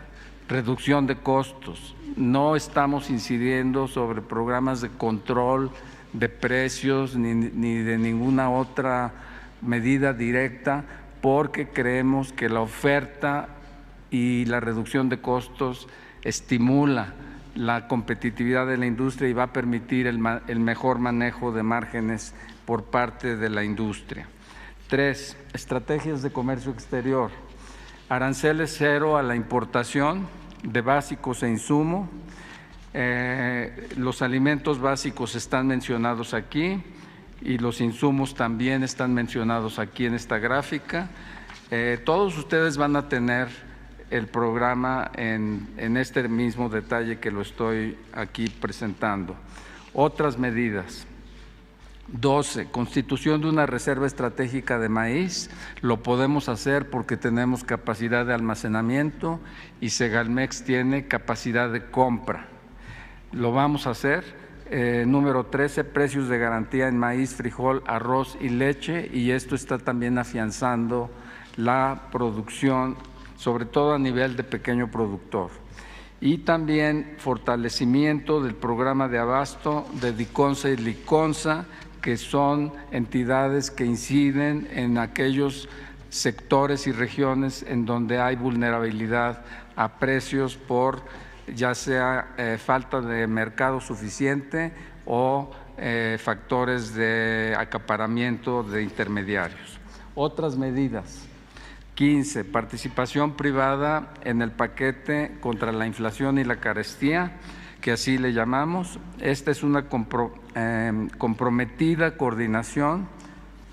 S16: reducción de costos. No estamos incidiendo sobre programas de control de precios ni de ninguna otra medida directa, porque creemos que la oferta y la reducción de costos estimula la competitividad de la industria y va a permitir el mejor manejo de márgenes por parte de la industria. 3. Estrategias de comercio exterior. Aranceles cero a la importación de básicos e insumo. Los alimentos básicos están mencionados aquí y los insumos también están mencionados aquí en esta gráfica. Todos ustedes van a tener el programa en este mismo detalle que lo estoy aquí presentando. Otras medidas. 12. Constitución de una reserva estratégica de maíz. Lo podemos hacer porque tenemos capacidad de almacenamiento y Segalmex tiene capacidad de compra. Lo vamos a hacer. Número 13. Precios de garantía en maíz, frijol, arroz y leche, y esto está también afianzando la producción, sobre todo a nivel de pequeño productor. Y también fortalecimiento del programa de abasto de Diconsa y Liconsa, que son entidades que inciden en aquellos sectores y regiones en donde hay vulnerabilidad a precios por ya sea falta de mercado suficiente o factores de acaparamiento de intermediarios. Otras medidas. 15. Participación privada en el paquete contra la inflación y la carestía, que así le llamamos. Esta es una comprometida coordinación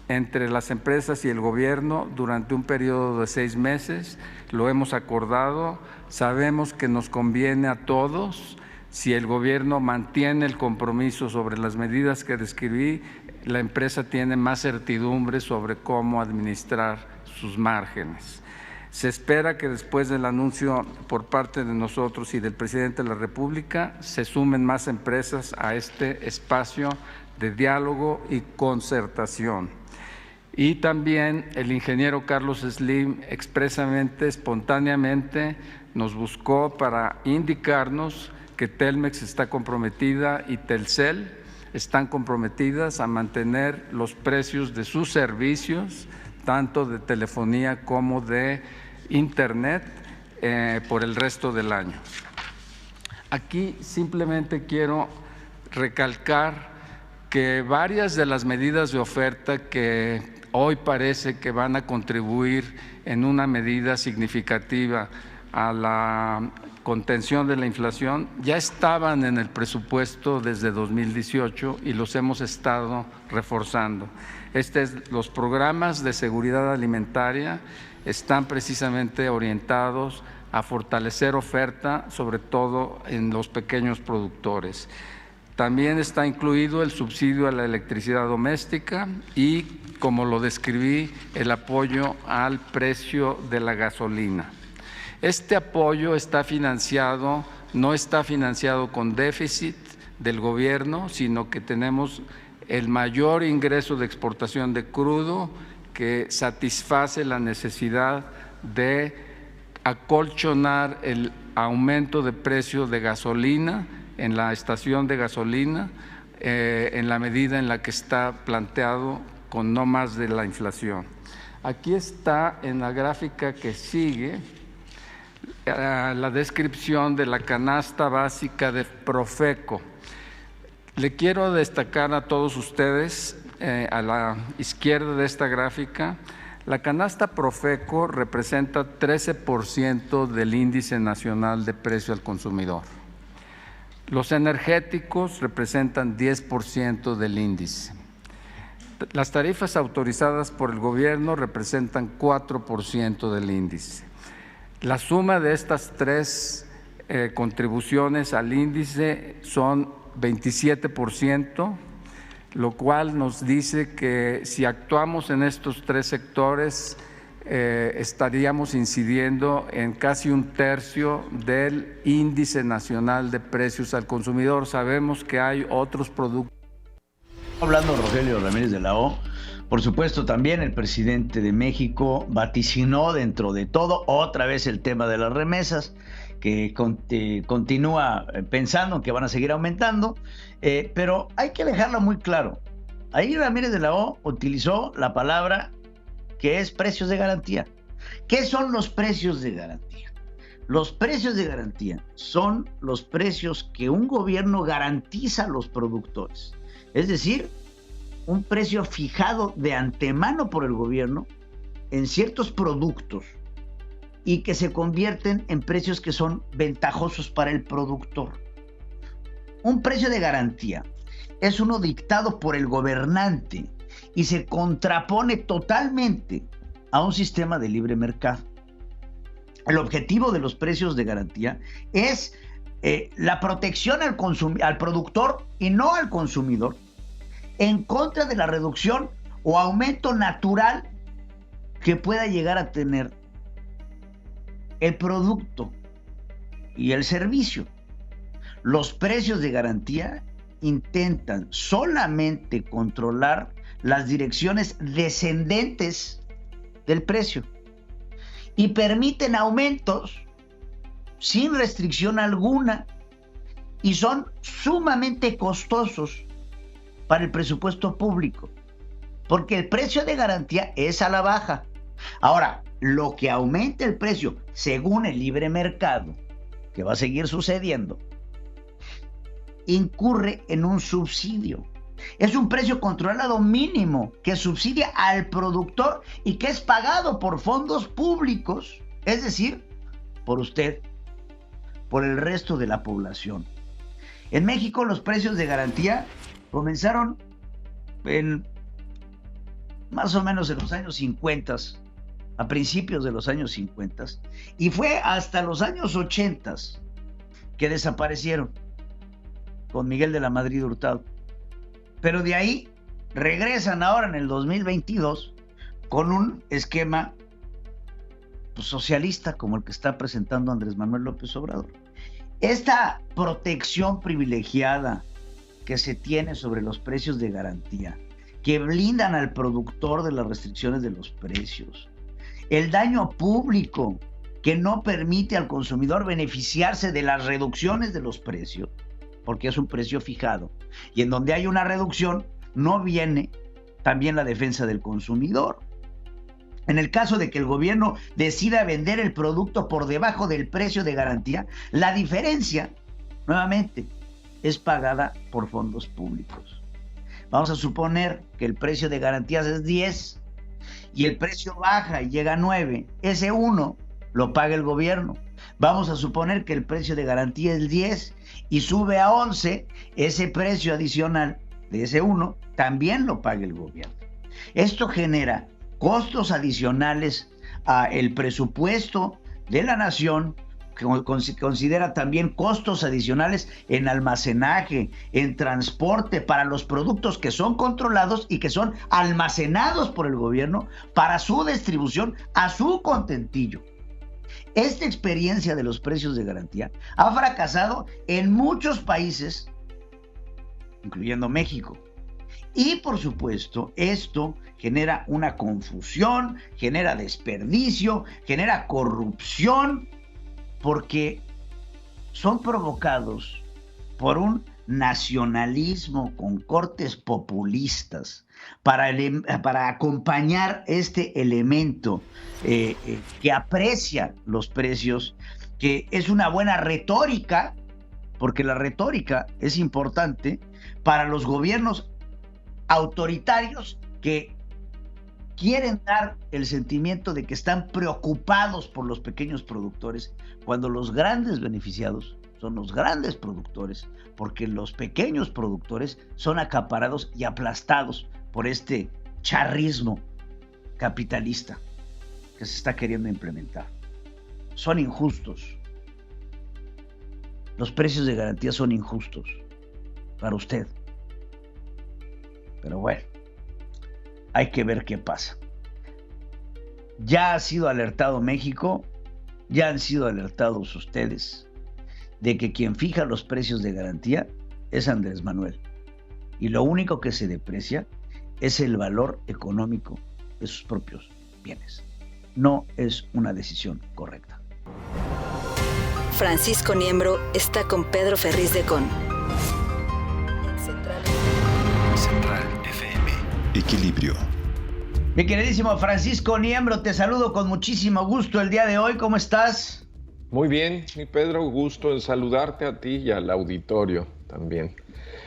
S16: entre las empresas y el gobierno durante un periodo de 6 meses. Lo hemos acordado, sabemos que nos conviene a todos. Si el gobierno mantiene el compromiso sobre las medidas que describí, la empresa tiene más certidumbre sobre cómo administrar sus márgenes. Se espera que después del anuncio por parte de nosotros y del presidente de la República se sumen más empresas a este espacio de diálogo y concertación. Y también el ingeniero Carlos Slim expresamente, espontáneamente, nos buscó para indicarnos que Telmex está comprometida y Telcel están comprometidas a mantener los precios de sus servicios, tanto de telefonía como de Internet, por el resto del año. Aquí simplemente quiero recalcar que varias de las medidas de oferta que hoy parece que van a contribuir en una medida significativa a la contención de la inflación ya estaban en el presupuesto desde 2018 y los hemos estado reforzando. Los programas de seguridad alimentaria están precisamente orientados a fortalecer oferta, sobre todo en los pequeños productores. También está incluido el subsidio a la electricidad doméstica y, como lo describí, el apoyo al precio de la gasolina. Este apoyo está financiado, no está financiado con déficit del gobierno, sino que tenemos el mayor ingreso de exportación de crudo que satisface la necesidad de acolchonar el aumento de precio de gasolina en la estación de gasolina en la medida en la que está planteado con no más de la inflación. Aquí está en la gráfica que sigue la descripción de la canasta básica de Profeco. Le quiero destacar a todos ustedes, a la izquierda de esta gráfica, la canasta Profeco representa 13% del índice nacional de precio al consumidor. Los energéticos representan 10% del índice. Las tarifas autorizadas por el gobierno representan 4% del índice. La suma de estas tres contribuciones al índice son 27%, lo cual nos dice que si actuamos en estos tres sectores, estaríamos incidiendo en casi un tercio del índice nacional de precios al consumidor. Sabemos que hay otros productos.
S2: Hablando Rogelio Ramírez de la O, por supuesto también el presidente de México vaticinó dentro de todo otra vez el tema de las remesas, que continúa pensando que van a seguir aumentando, pero hay que dejarlo muy claro. Ahí Ramírez de la O utilizó la palabra que es precios de garantía. ¿Qué son los precios de garantía? Los precios de garantía son los precios que un gobierno garantiza a los productores. Es decir, un precio fijado de antemano por el gobierno en ciertos productos y que se convierten en precios que son ventajosos para el productor. Un precio de garantía es uno dictado por el gobernante y se contrapone totalmente a un sistema de libre mercado. El objetivo de los precios de garantía es la protección al productor y no al consumidor en contra de la reducción o aumento natural que pueda llegar a tener el producto y el servicio. Los precios de garantía intentan solamente controlar las direcciones descendentes del precio y permiten aumentos sin restricción alguna y son sumamente costosos para el presupuesto público, porque el precio de garantía es a la baja. Ahora, lo que aumenta el precio según el libre mercado, que va a seguir sucediendo, incurre en un subsidio. Es un precio controlado mínimo que subsidia al productor y que es pagado por fondos públicos, es decir, por usted, por el resto de la población. En México los precios de garantía comenzaron en más o menos en los años 50, a principios de los años 50, y fue hasta los años 80 que desaparecieron con Miguel de la Madrid Hurtado. Pero de ahí regresan ahora en el 2022 con un esquema socialista como el que está presentando Andrés Manuel López Obrador. Esta protección privilegiada que se tiene sobre los precios de garantía, que blindan al productor de las restricciones de los precios, el daño público que no permite al consumidor beneficiarse de las reducciones de los precios, porque es un precio fijado, y en donde hay una reducción no viene también la defensa del consumidor. En el caso de que el gobierno decida vender el producto por debajo del precio de garantía, la diferencia, nuevamente, es pagada por fondos públicos. Vamos a suponer que el precio de garantías es 10 y el precio baja y llega a 9. Ese 1 lo paga el gobierno. Vamos a suponer que el precio de garantía es 10 y sube a 11. Ese precio adicional de ese 1 también lo paga el gobierno. Esto genera costos adicionales al presupuesto de la nación, que considera también costos adicionales en almacenaje, en transporte para los productos que son controlados y que son almacenados por el gobierno para su distribución a su contentillo. Esta experiencia de los precios de garantía ha fracasado en muchos países, incluyendo México. Y por supuesto, esto genera una confusión, genera desperdicio, genera corrupción, porque son provocados por un nacionalismo con cortes populistas para acompañar este elemento que aprecia los precios, que es una buena retórica, porque la retórica es importante para los gobiernos autoritarios que quieren dar el sentimiento de que están preocupados por los pequeños productores, cuando los grandes beneficiados son los grandes productores, porque los pequeños productores son acaparados y aplastados por este charrismo capitalista que se está queriendo implementar. Son injustos. Los precios de garantía son injustos para usted. Pero bueno, hay que ver qué pasa. Ya ha sido alertado México, ya han sido alertados ustedes de que quien fija los precios de garantía es Andrés Manuel. Y lo único que se deprecia es el valor económico de sus propios bienes. No es una decisión correcta.
S1: Francisco Niembro está con Pedro Ferriz de Con.
S3: Central FM. Equilibrio.
S2: Mi queridísimo Francisco Niembro, te saludo con muchísimo gusto el día de hoy. ¿Cómo estás?
S17: Muy bien, mi Pedro, gusto en saludarte a ti y al auditorio también.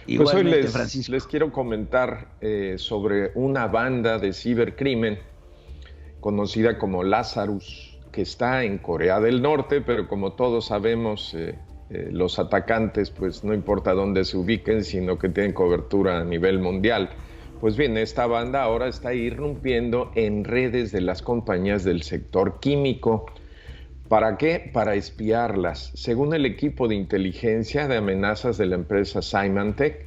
S2: Igualmente,
S17: pues hoy les quiero comentar sobre una banda de cibercrimen conocida como Lazarus, que está en Corea del Norte, pero como todos sabemos, los atacantes, pues no importa dónde se ubiquen, sino que tienen cobertura a nivel mundial. Pues bien, esta banda ahora está irrumpiendo en redes de las compañías del sector químico. ¿Para qué? Para espiarlas. Según el equipo de inteligencia de amenazas de la empresa Symantec,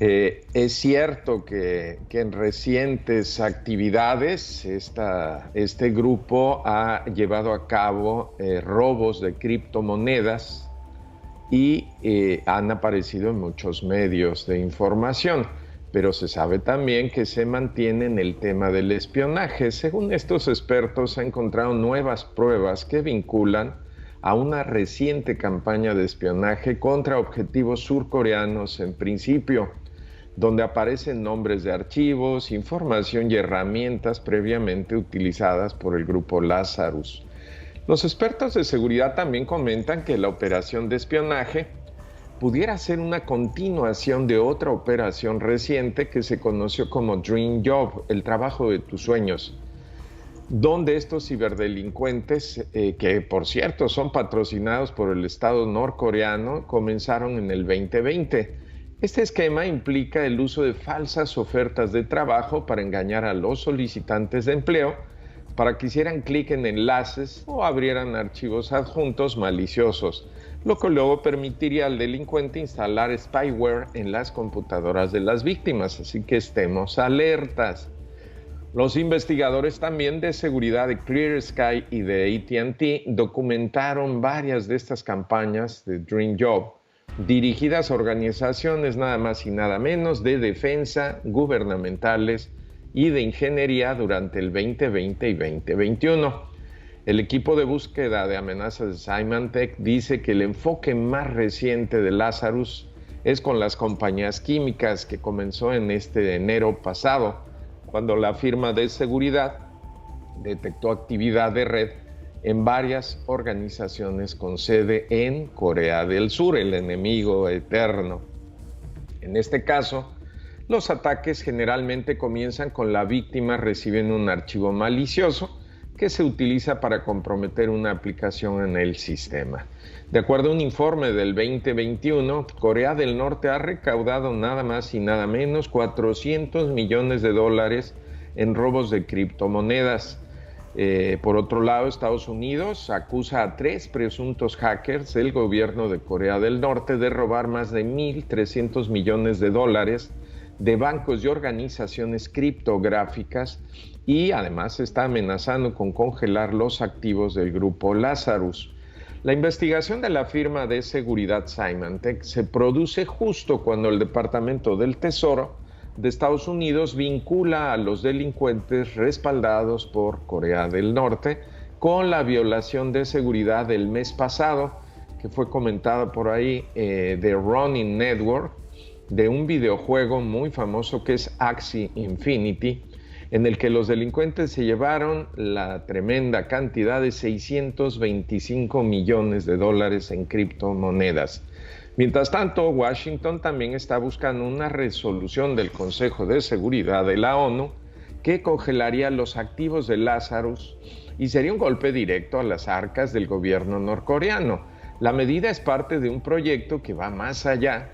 S17: es cierto que en recientes actividades este grupo ha llevado a cabo robos de criptomonedas y han aparecido en muchos medios de información. Pero se sabe también que se mantiene en el tema del espionaje. Según estos expertos, se han encontrado nuevas pruebas que vinculan a una reciente campaña de espionaje contra objetivos surcoreanos en principio, donde aparecen nombres de archivos, información y herramientas previamente utilizadas por el grupo Lazarus. Los expertos de seguridad también comentan que la operación de espionaje pudiera ser una continuación de otra operación reciente que se conoció como Dream Job, el trabajo de tus sueños, donde estos ciberdelincuentes, que por cierto son patrocinados por el Estado norcoreano, comenzaron en el 2020. Este esquema implica el uso de falsas ofertas de trabajo para engañar a los solicitantes de empleo para que hicieran clic en enlaces o abrieran archivos adjuntos maliciosos, lo que luego permitiría al delincuente instalar spyware en las computadoras de las víctimas, así que estemos alertas. Los investigadores también de seguridad de Clear Sky y de AT&T documentaron varias de estas campañas de Dream Job, dirigidas a organizaciones nada más y nada menos de defensa, gubernamentales y de ingeniería durante el 2020 y 2021. El equipo de búsqueda de amenazas de Symantec dice que el enfoque más reciente de Lazarus es con las compañías químicas, que comenzó en este enero pasado, cuando la firma de seguridad detectó actividad de red en varias organizaciones con sede en Corea del Sur, el enemigo eterno. En este caso, los ataques generalmente comienzan con la víctima recibiendo un archivo malicioso que se utiliza para comprometer una aplicación en el sistema. De acuerdo a un informe del 2021, Corea del Norte ha recaudado nada más y nada menos $400 millones en robos de criptomonedas. Por otro lado, Estados Unidos acusa a 3 presuntos hackers del gobierno de Corea del Norte de robar más de $1.300 millones de bancos y organizaciones criptográficas, y además está amenazando con congelar los activos del grupo Lazarus. La investigación de la firma de seguridad Symantec se produce justo cuando el Departamento del Tesoro de Estados Unidos vincula a los delincuentes respaldados por Corea del Norte con la violación de seguridad del mes pasado, que fue comentada por ahí, de Ronin Network, de un videojuego muy famoso que es Axie Infinity, en el que los delincuentes se llevaron la tremenda cantidad de $625 millones en criptomonedas. Mientras tanto, Washington también está buscando una resolución del Consejo de Seguridad de la ONU que congelaría los activos de Lazarus y sería un golpe directo a las arcas del gobierno norcoreano. La medida es parte de un proyecto que va más allá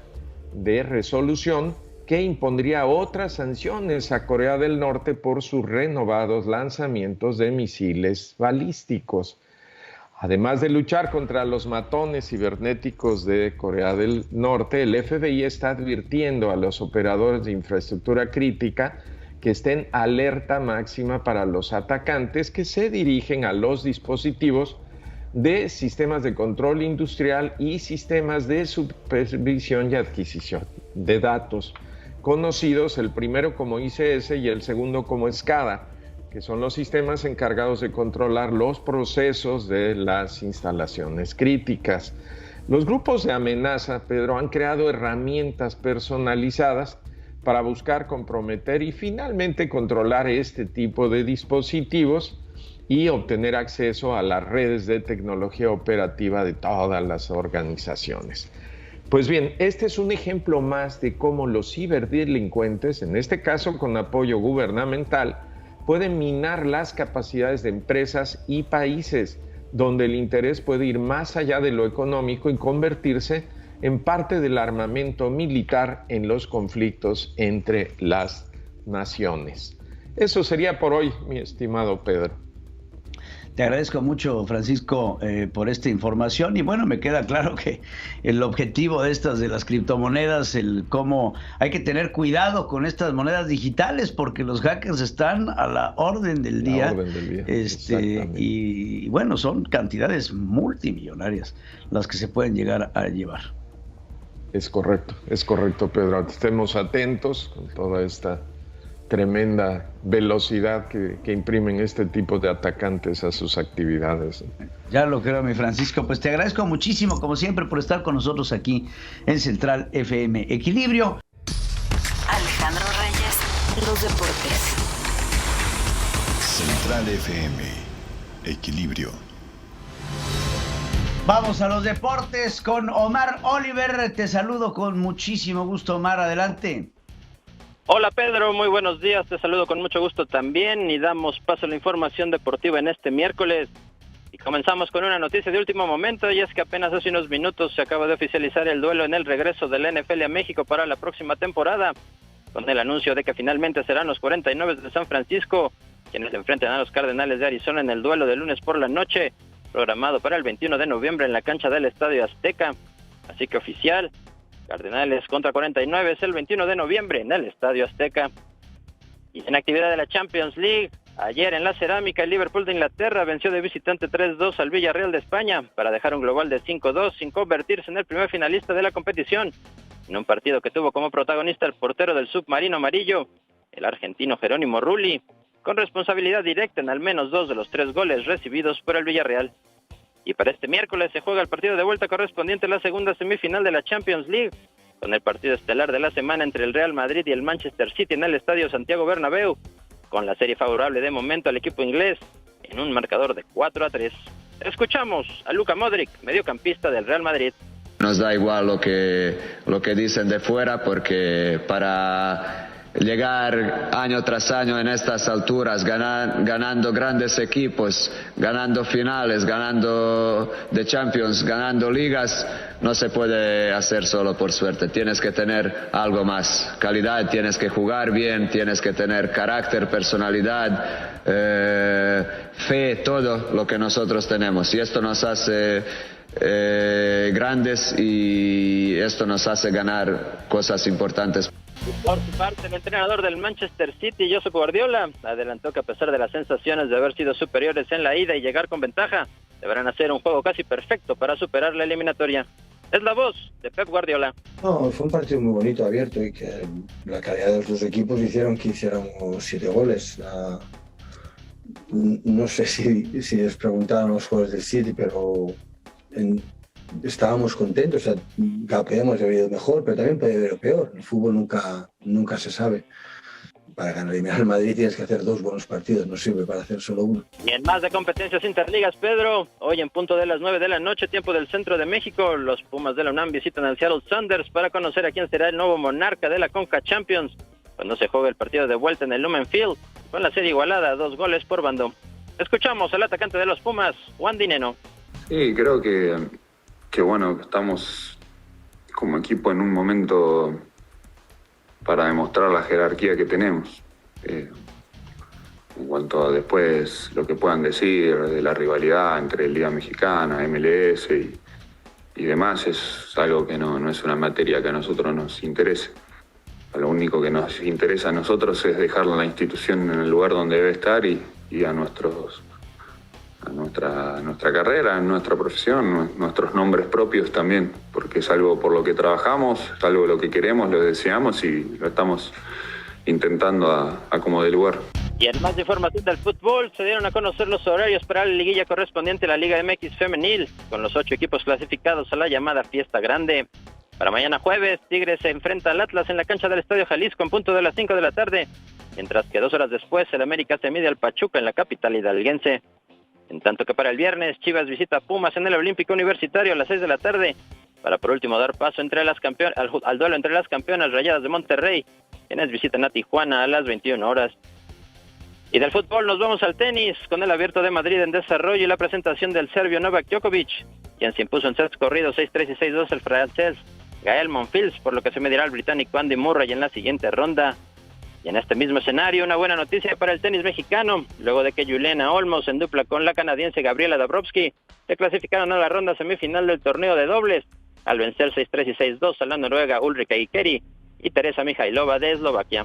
S17: de resolución que impondría otras sanciones a Corea del Norte por sus renovados lanzamientos de misiles balísticos. Además de luchar contra los matones cibernéticos de Corea del Norte, el FBI está advirtiendo a los operadores de infraestructura crítica que estén alerta máxima para los atacantes que se dirigen a los dispositivos de sistemas de control industrial y sistemas de supervisión y adquisición de datos, conocidos el primero como ICS y el segundo como SCADA, que son los sistemas encargados de controlar los procesos de las instalaciones críticas. Los grupos de amenaza, Pedro, han creado herramientas personalizadas para buscar comprometer y finalmente controlar este tipo de dispositivos y obtener acceso a las redes de tecnología operativa de todas las organizaciones. Pues bien, este es un ejemplo más de cómo los ciberdelincuentes, en este caso con apoyo gubernamental, pueden minar las capacidades de empresas y países, donde el interés puede ir más allá de lo económico y convertirse en parte del armamento militar en los conflictos entre las naciones. Eso sería por hoy, mi estimado Pedro.
S2: Te agradezco mucho, Francisco, por esta información y bueno, me queda claro que el objetivo de las criptomonedas, el cómo hay que tener cuidado con estas monedas digitales porque los hackers están a la orden del día, y bueno, son cantidades multimillonarias las que se pueden llegar a llevar.
S17: Es correcto, Pedro. Estemos atentos con toda esta tremenda velocidad que imprimen este tipo de atacantes a sus actividades.
S2: Ya lo creo, mi Francisco. Pues te agradezco muchísimo, como siempre, por estar con nosotros aquí en Central FM Equilibrio.
S1: Alejandro Reyes, los deportes.
S3: Central FM Equilibrio.
S2: Vamos a los deportes con Omar Oliver. Te saludo con muchísimo gusto, Omar. Adelante.
S18: Hola Pedro, muy buenos días, te saludo con mucho gusto también y damos paso a la información deportiva en este miércoles. Y comenzamos con una noticia de último momento y es que apenas hace unos minutos se acaba de oficializar el duelo en el regreso del NFL a México para la próxima temporada, con el anuncio de que finalmente serán los 49 de San Francisco quienes se enfrenten a los Cardenales de Arizona en el duelo de lunes por la noche, programado para el 21 de noviembre en la cancha del Estadio Azteca. Así que oficial, Cardenales contra 49 es el 21 de noviembre en el Estadio Azteca. Y en actividad de la Champions League, ayer en la Cerámica, el Liverpool de Inglaterra venció de visitante 3-2 al Villarreal de España para dejar un global de 5-2 sin convertirse en el primer finalista de la competición, en un partido que tuvo como protagonista el portero del submarino amarillo, el argentino Jerónimo Rulli, con responsabilidad directa en al menos 2 de los 3 goles recibidos por el Villarreal. Y para este miércoles se juega el partido de vuelta correspondiente a la segunda semifinal de la Champions League, con el partido estelar de la semana entre el Real Madrid y el Manchester City en el Estadio Santiago Bernabéu, con la serie favorable de momento al equipo inglés en un marcador de 4-3. Escuchamos a Luka Modric, mediocampista del Real Madrid.
S19: Nos da igual lo que dicen de fuera porque para llegar año tras año en estas alturas, ganando grandes equipos, ganando finales, ganando de Champions, ganando ligas, no se puede hacer solo por suerte. Tienes que tener algo más, calidad, tienes que jugar bien, tienes que tener carácter, personalidad, fe, todo lo que nosotros tenemos. Y esto nos hace grandes y esto nos hace ganar cosas importantes.
S18: Por su parte, el entrenador del Manchester City, Josep Guardiola, adelantó que a pesar de las sensaciones de haber sido superiores en la ida y llegar con ventaja, deberán hacer un juego casi perfecto para superar la eliminatoria. Es la voz de Pep Guardiola.
S20: No, fue un partido muy bonito, abierto, y que la calidad de los dos equipos hicieron que hiciéramos 7 goles. No sé si les preguntaban los jugadores del City, pero estábamos contentos. O sea, podíamos haber ido mejor, pero también podía haber ido peor. El fútbol nunca se sabe. Para eliminar al Madrid tienes que hacer 2 buenos partidos, no sirve para hacer solo uno.
S18: Y en más de competencias interligas, Pedro, hoy en punto de las 9 de la noche, tiempo del centro de México, los Pumas de la UNAM visitan al Seattle Sounders para conocer a quién será el nuevo monarca de la Conca Champions, cuando se juegue el partido de vuelta en el Lumen Field, con la serie igualada a 2 goles por bando. Escuchamos al atacante de los Pumas, Juan Dineno.
S21: Sí, creo que bueno, estamos como equipo en un momento para demostrar la jerarquía que tenemos. En cuanto a después lo que puedan decir de la rivalidad entre Liga Mexicana, MLS y demás, es algo que no es una materia que a nosotros nos interese. Lo único que nos interesa a nosotros es dejar la institución en el lugar donde debe estar y a nuestra carrera, nuestra profesión, nuestros nombres propios también, porque es algo por lo que trabajamos, es algo lo que queremos, lo deseamos y lo estamos intentando a como de lugar.
S18: Y en más información del fútbol, se dieron a conocer los horarios para la liguilla correspondiente a la Liga MX Femenil, con los 8 equipos clasificados a la llamada Fiesta Grande. Para mañana jueves, Tigres se enfrenta al Atlas en la cancha del Estadio Jalisco en punto de las 5 de la tarde, mientras que 2 horas después el América se mide al Pachuca en la capital hidalguense. En tanto que para el viernes, Chivas visita a Pumas en el Olímpico Universitario a las 6 de la tarde, para por último dar paso al duelo entre las campeonas Rayadas de Monterrey, quienes visitan a Tijuana a las 21 horas. Y del fútbol nos vamos al tenis, con el Abierto de Madrid en desarrollo y la presentación del serbio Novak Djokovic, quien se impuso en sets corridos 6-3 y 6-2 el francés Gael Monfils, por lo que se medirá al británico Andy Murray en la siguiente ronda. Y en este mismo escenario, una buena noticia para el tenis mexicano, luego de que Juliana Olmos, en dupla con la canadiense Gabriela Dabrowski, se clasificaron a la ronda semifinal del torneo de dobles, al vencer 6-3 y 6-2 a la noruega Ulrika Ikeri y Teresa Mijailova de Eslovaquia.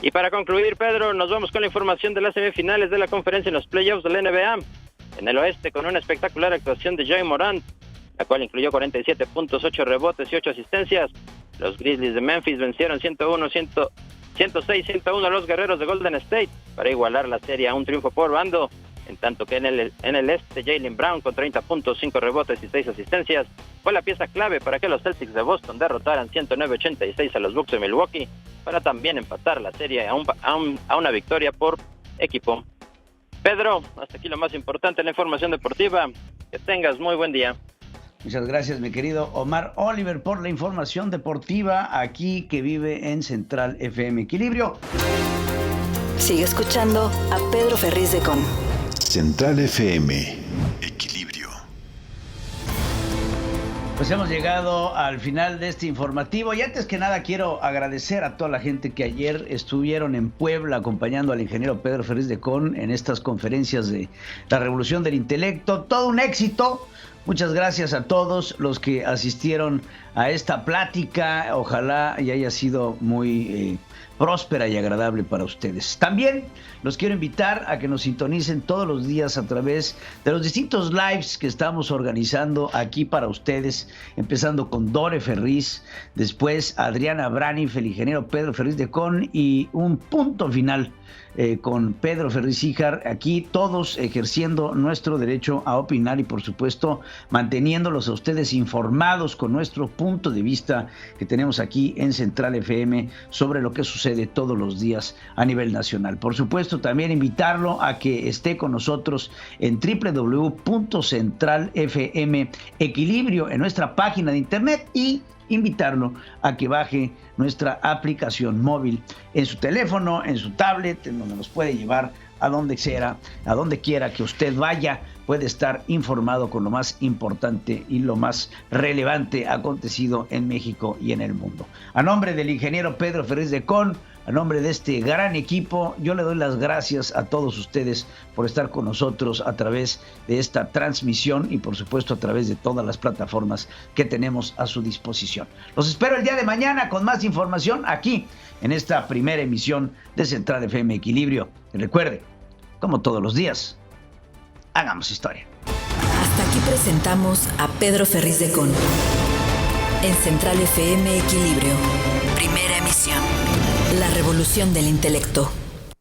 S18: Y para concluir, Pedro, nos vamos con la información de las semifinales de la conferencia en los playoffs de la NBA. En el oeste, con una espectacular actuación de Ja Morant, la cual incluyó 47 puntos, 8 rebotes y 8 asistencias, los Grizzlies de Memphis vencieron 106-101 a los guerreros de Golden State para igualar la serie a un triunfo por bando, en tanto que en el este, Jaylen Brown con 30 puntos, 5 rebotes y 6 asistencias fue la pieza clave para que los Celtics de Boston derrotaran 109-86 a los Bucks de Milwaukee para también empatar la serie a una victoria por equipo. Pedro, hasta aquí lo más importante en la información deportiva. Que tengas muy buen día.
S2: Muchas gracias, mi querido Omar Oliver, por la información deportiva aquí que vive en Central FM Equilibrio.
S1: Sigue escuchando a Pedro Ferriz de Con.
S3: Central FM Equilibrio.
S2: Pues hemos llegado al final de este informativo y antes que nada quiero agradecer a toda la gente que ayer estuvieron en Puebla acompañando al ingeniero Pedro Ferriz de Con en estas conferencias de la Revolución del Intelecto. Todo un éxito. Muchas gracias a todos los que asistieron a esta plática. Ojalá y haya sido muy próspera y agradable para ustedes. También los quiero invitar a que nos sintonicen todos los días a través de los distintos lives que estamos organizando aquí para ustedes, empezando con Dore Ferriz, después Adriana Braniff, el ingeniero Pedro Ferriz de Con y un punto final con Pedro Ferriz Híjar, aquí todos ejerciendo nuestro derecho a opinar y por supuesto manteniéndolos a ustedes informados con nuestro punto de vista que tenemos aquí en Central FM sobre lo que sucede todos los días a nivel nacional. Por supuesto también invitarlo a que esté con nosotros en www.centralfm Equilibrio en nuestra página de internet y invitarlo a que baje nuestra aplicación móvil en su teléfono, en su tablet, en donde nos puede llevar a donde quiera que usted vaya, puede estar informado con lo más importante y lo más relevante acontecido en México y en el mundo. A nombre del ingeniero Pedro Ferriz de Con, a nombre de este gran equipo, yo le doy las gracias a todos ustedes por estar con nosotros a través de esta transmisión y por supuesto a través de todas las plataformas que tenemos a su disposición. Los espero el día de mañana con más información aquí en esta primera emisión de Central FM Equilibrio. Y recuerde, como todos los días, hagamos historia.
S1: Hasta aquí presentamos a Pedro Ferriz de Con en Central FM Equilibrio, primera emisión. La revolución del intelecto.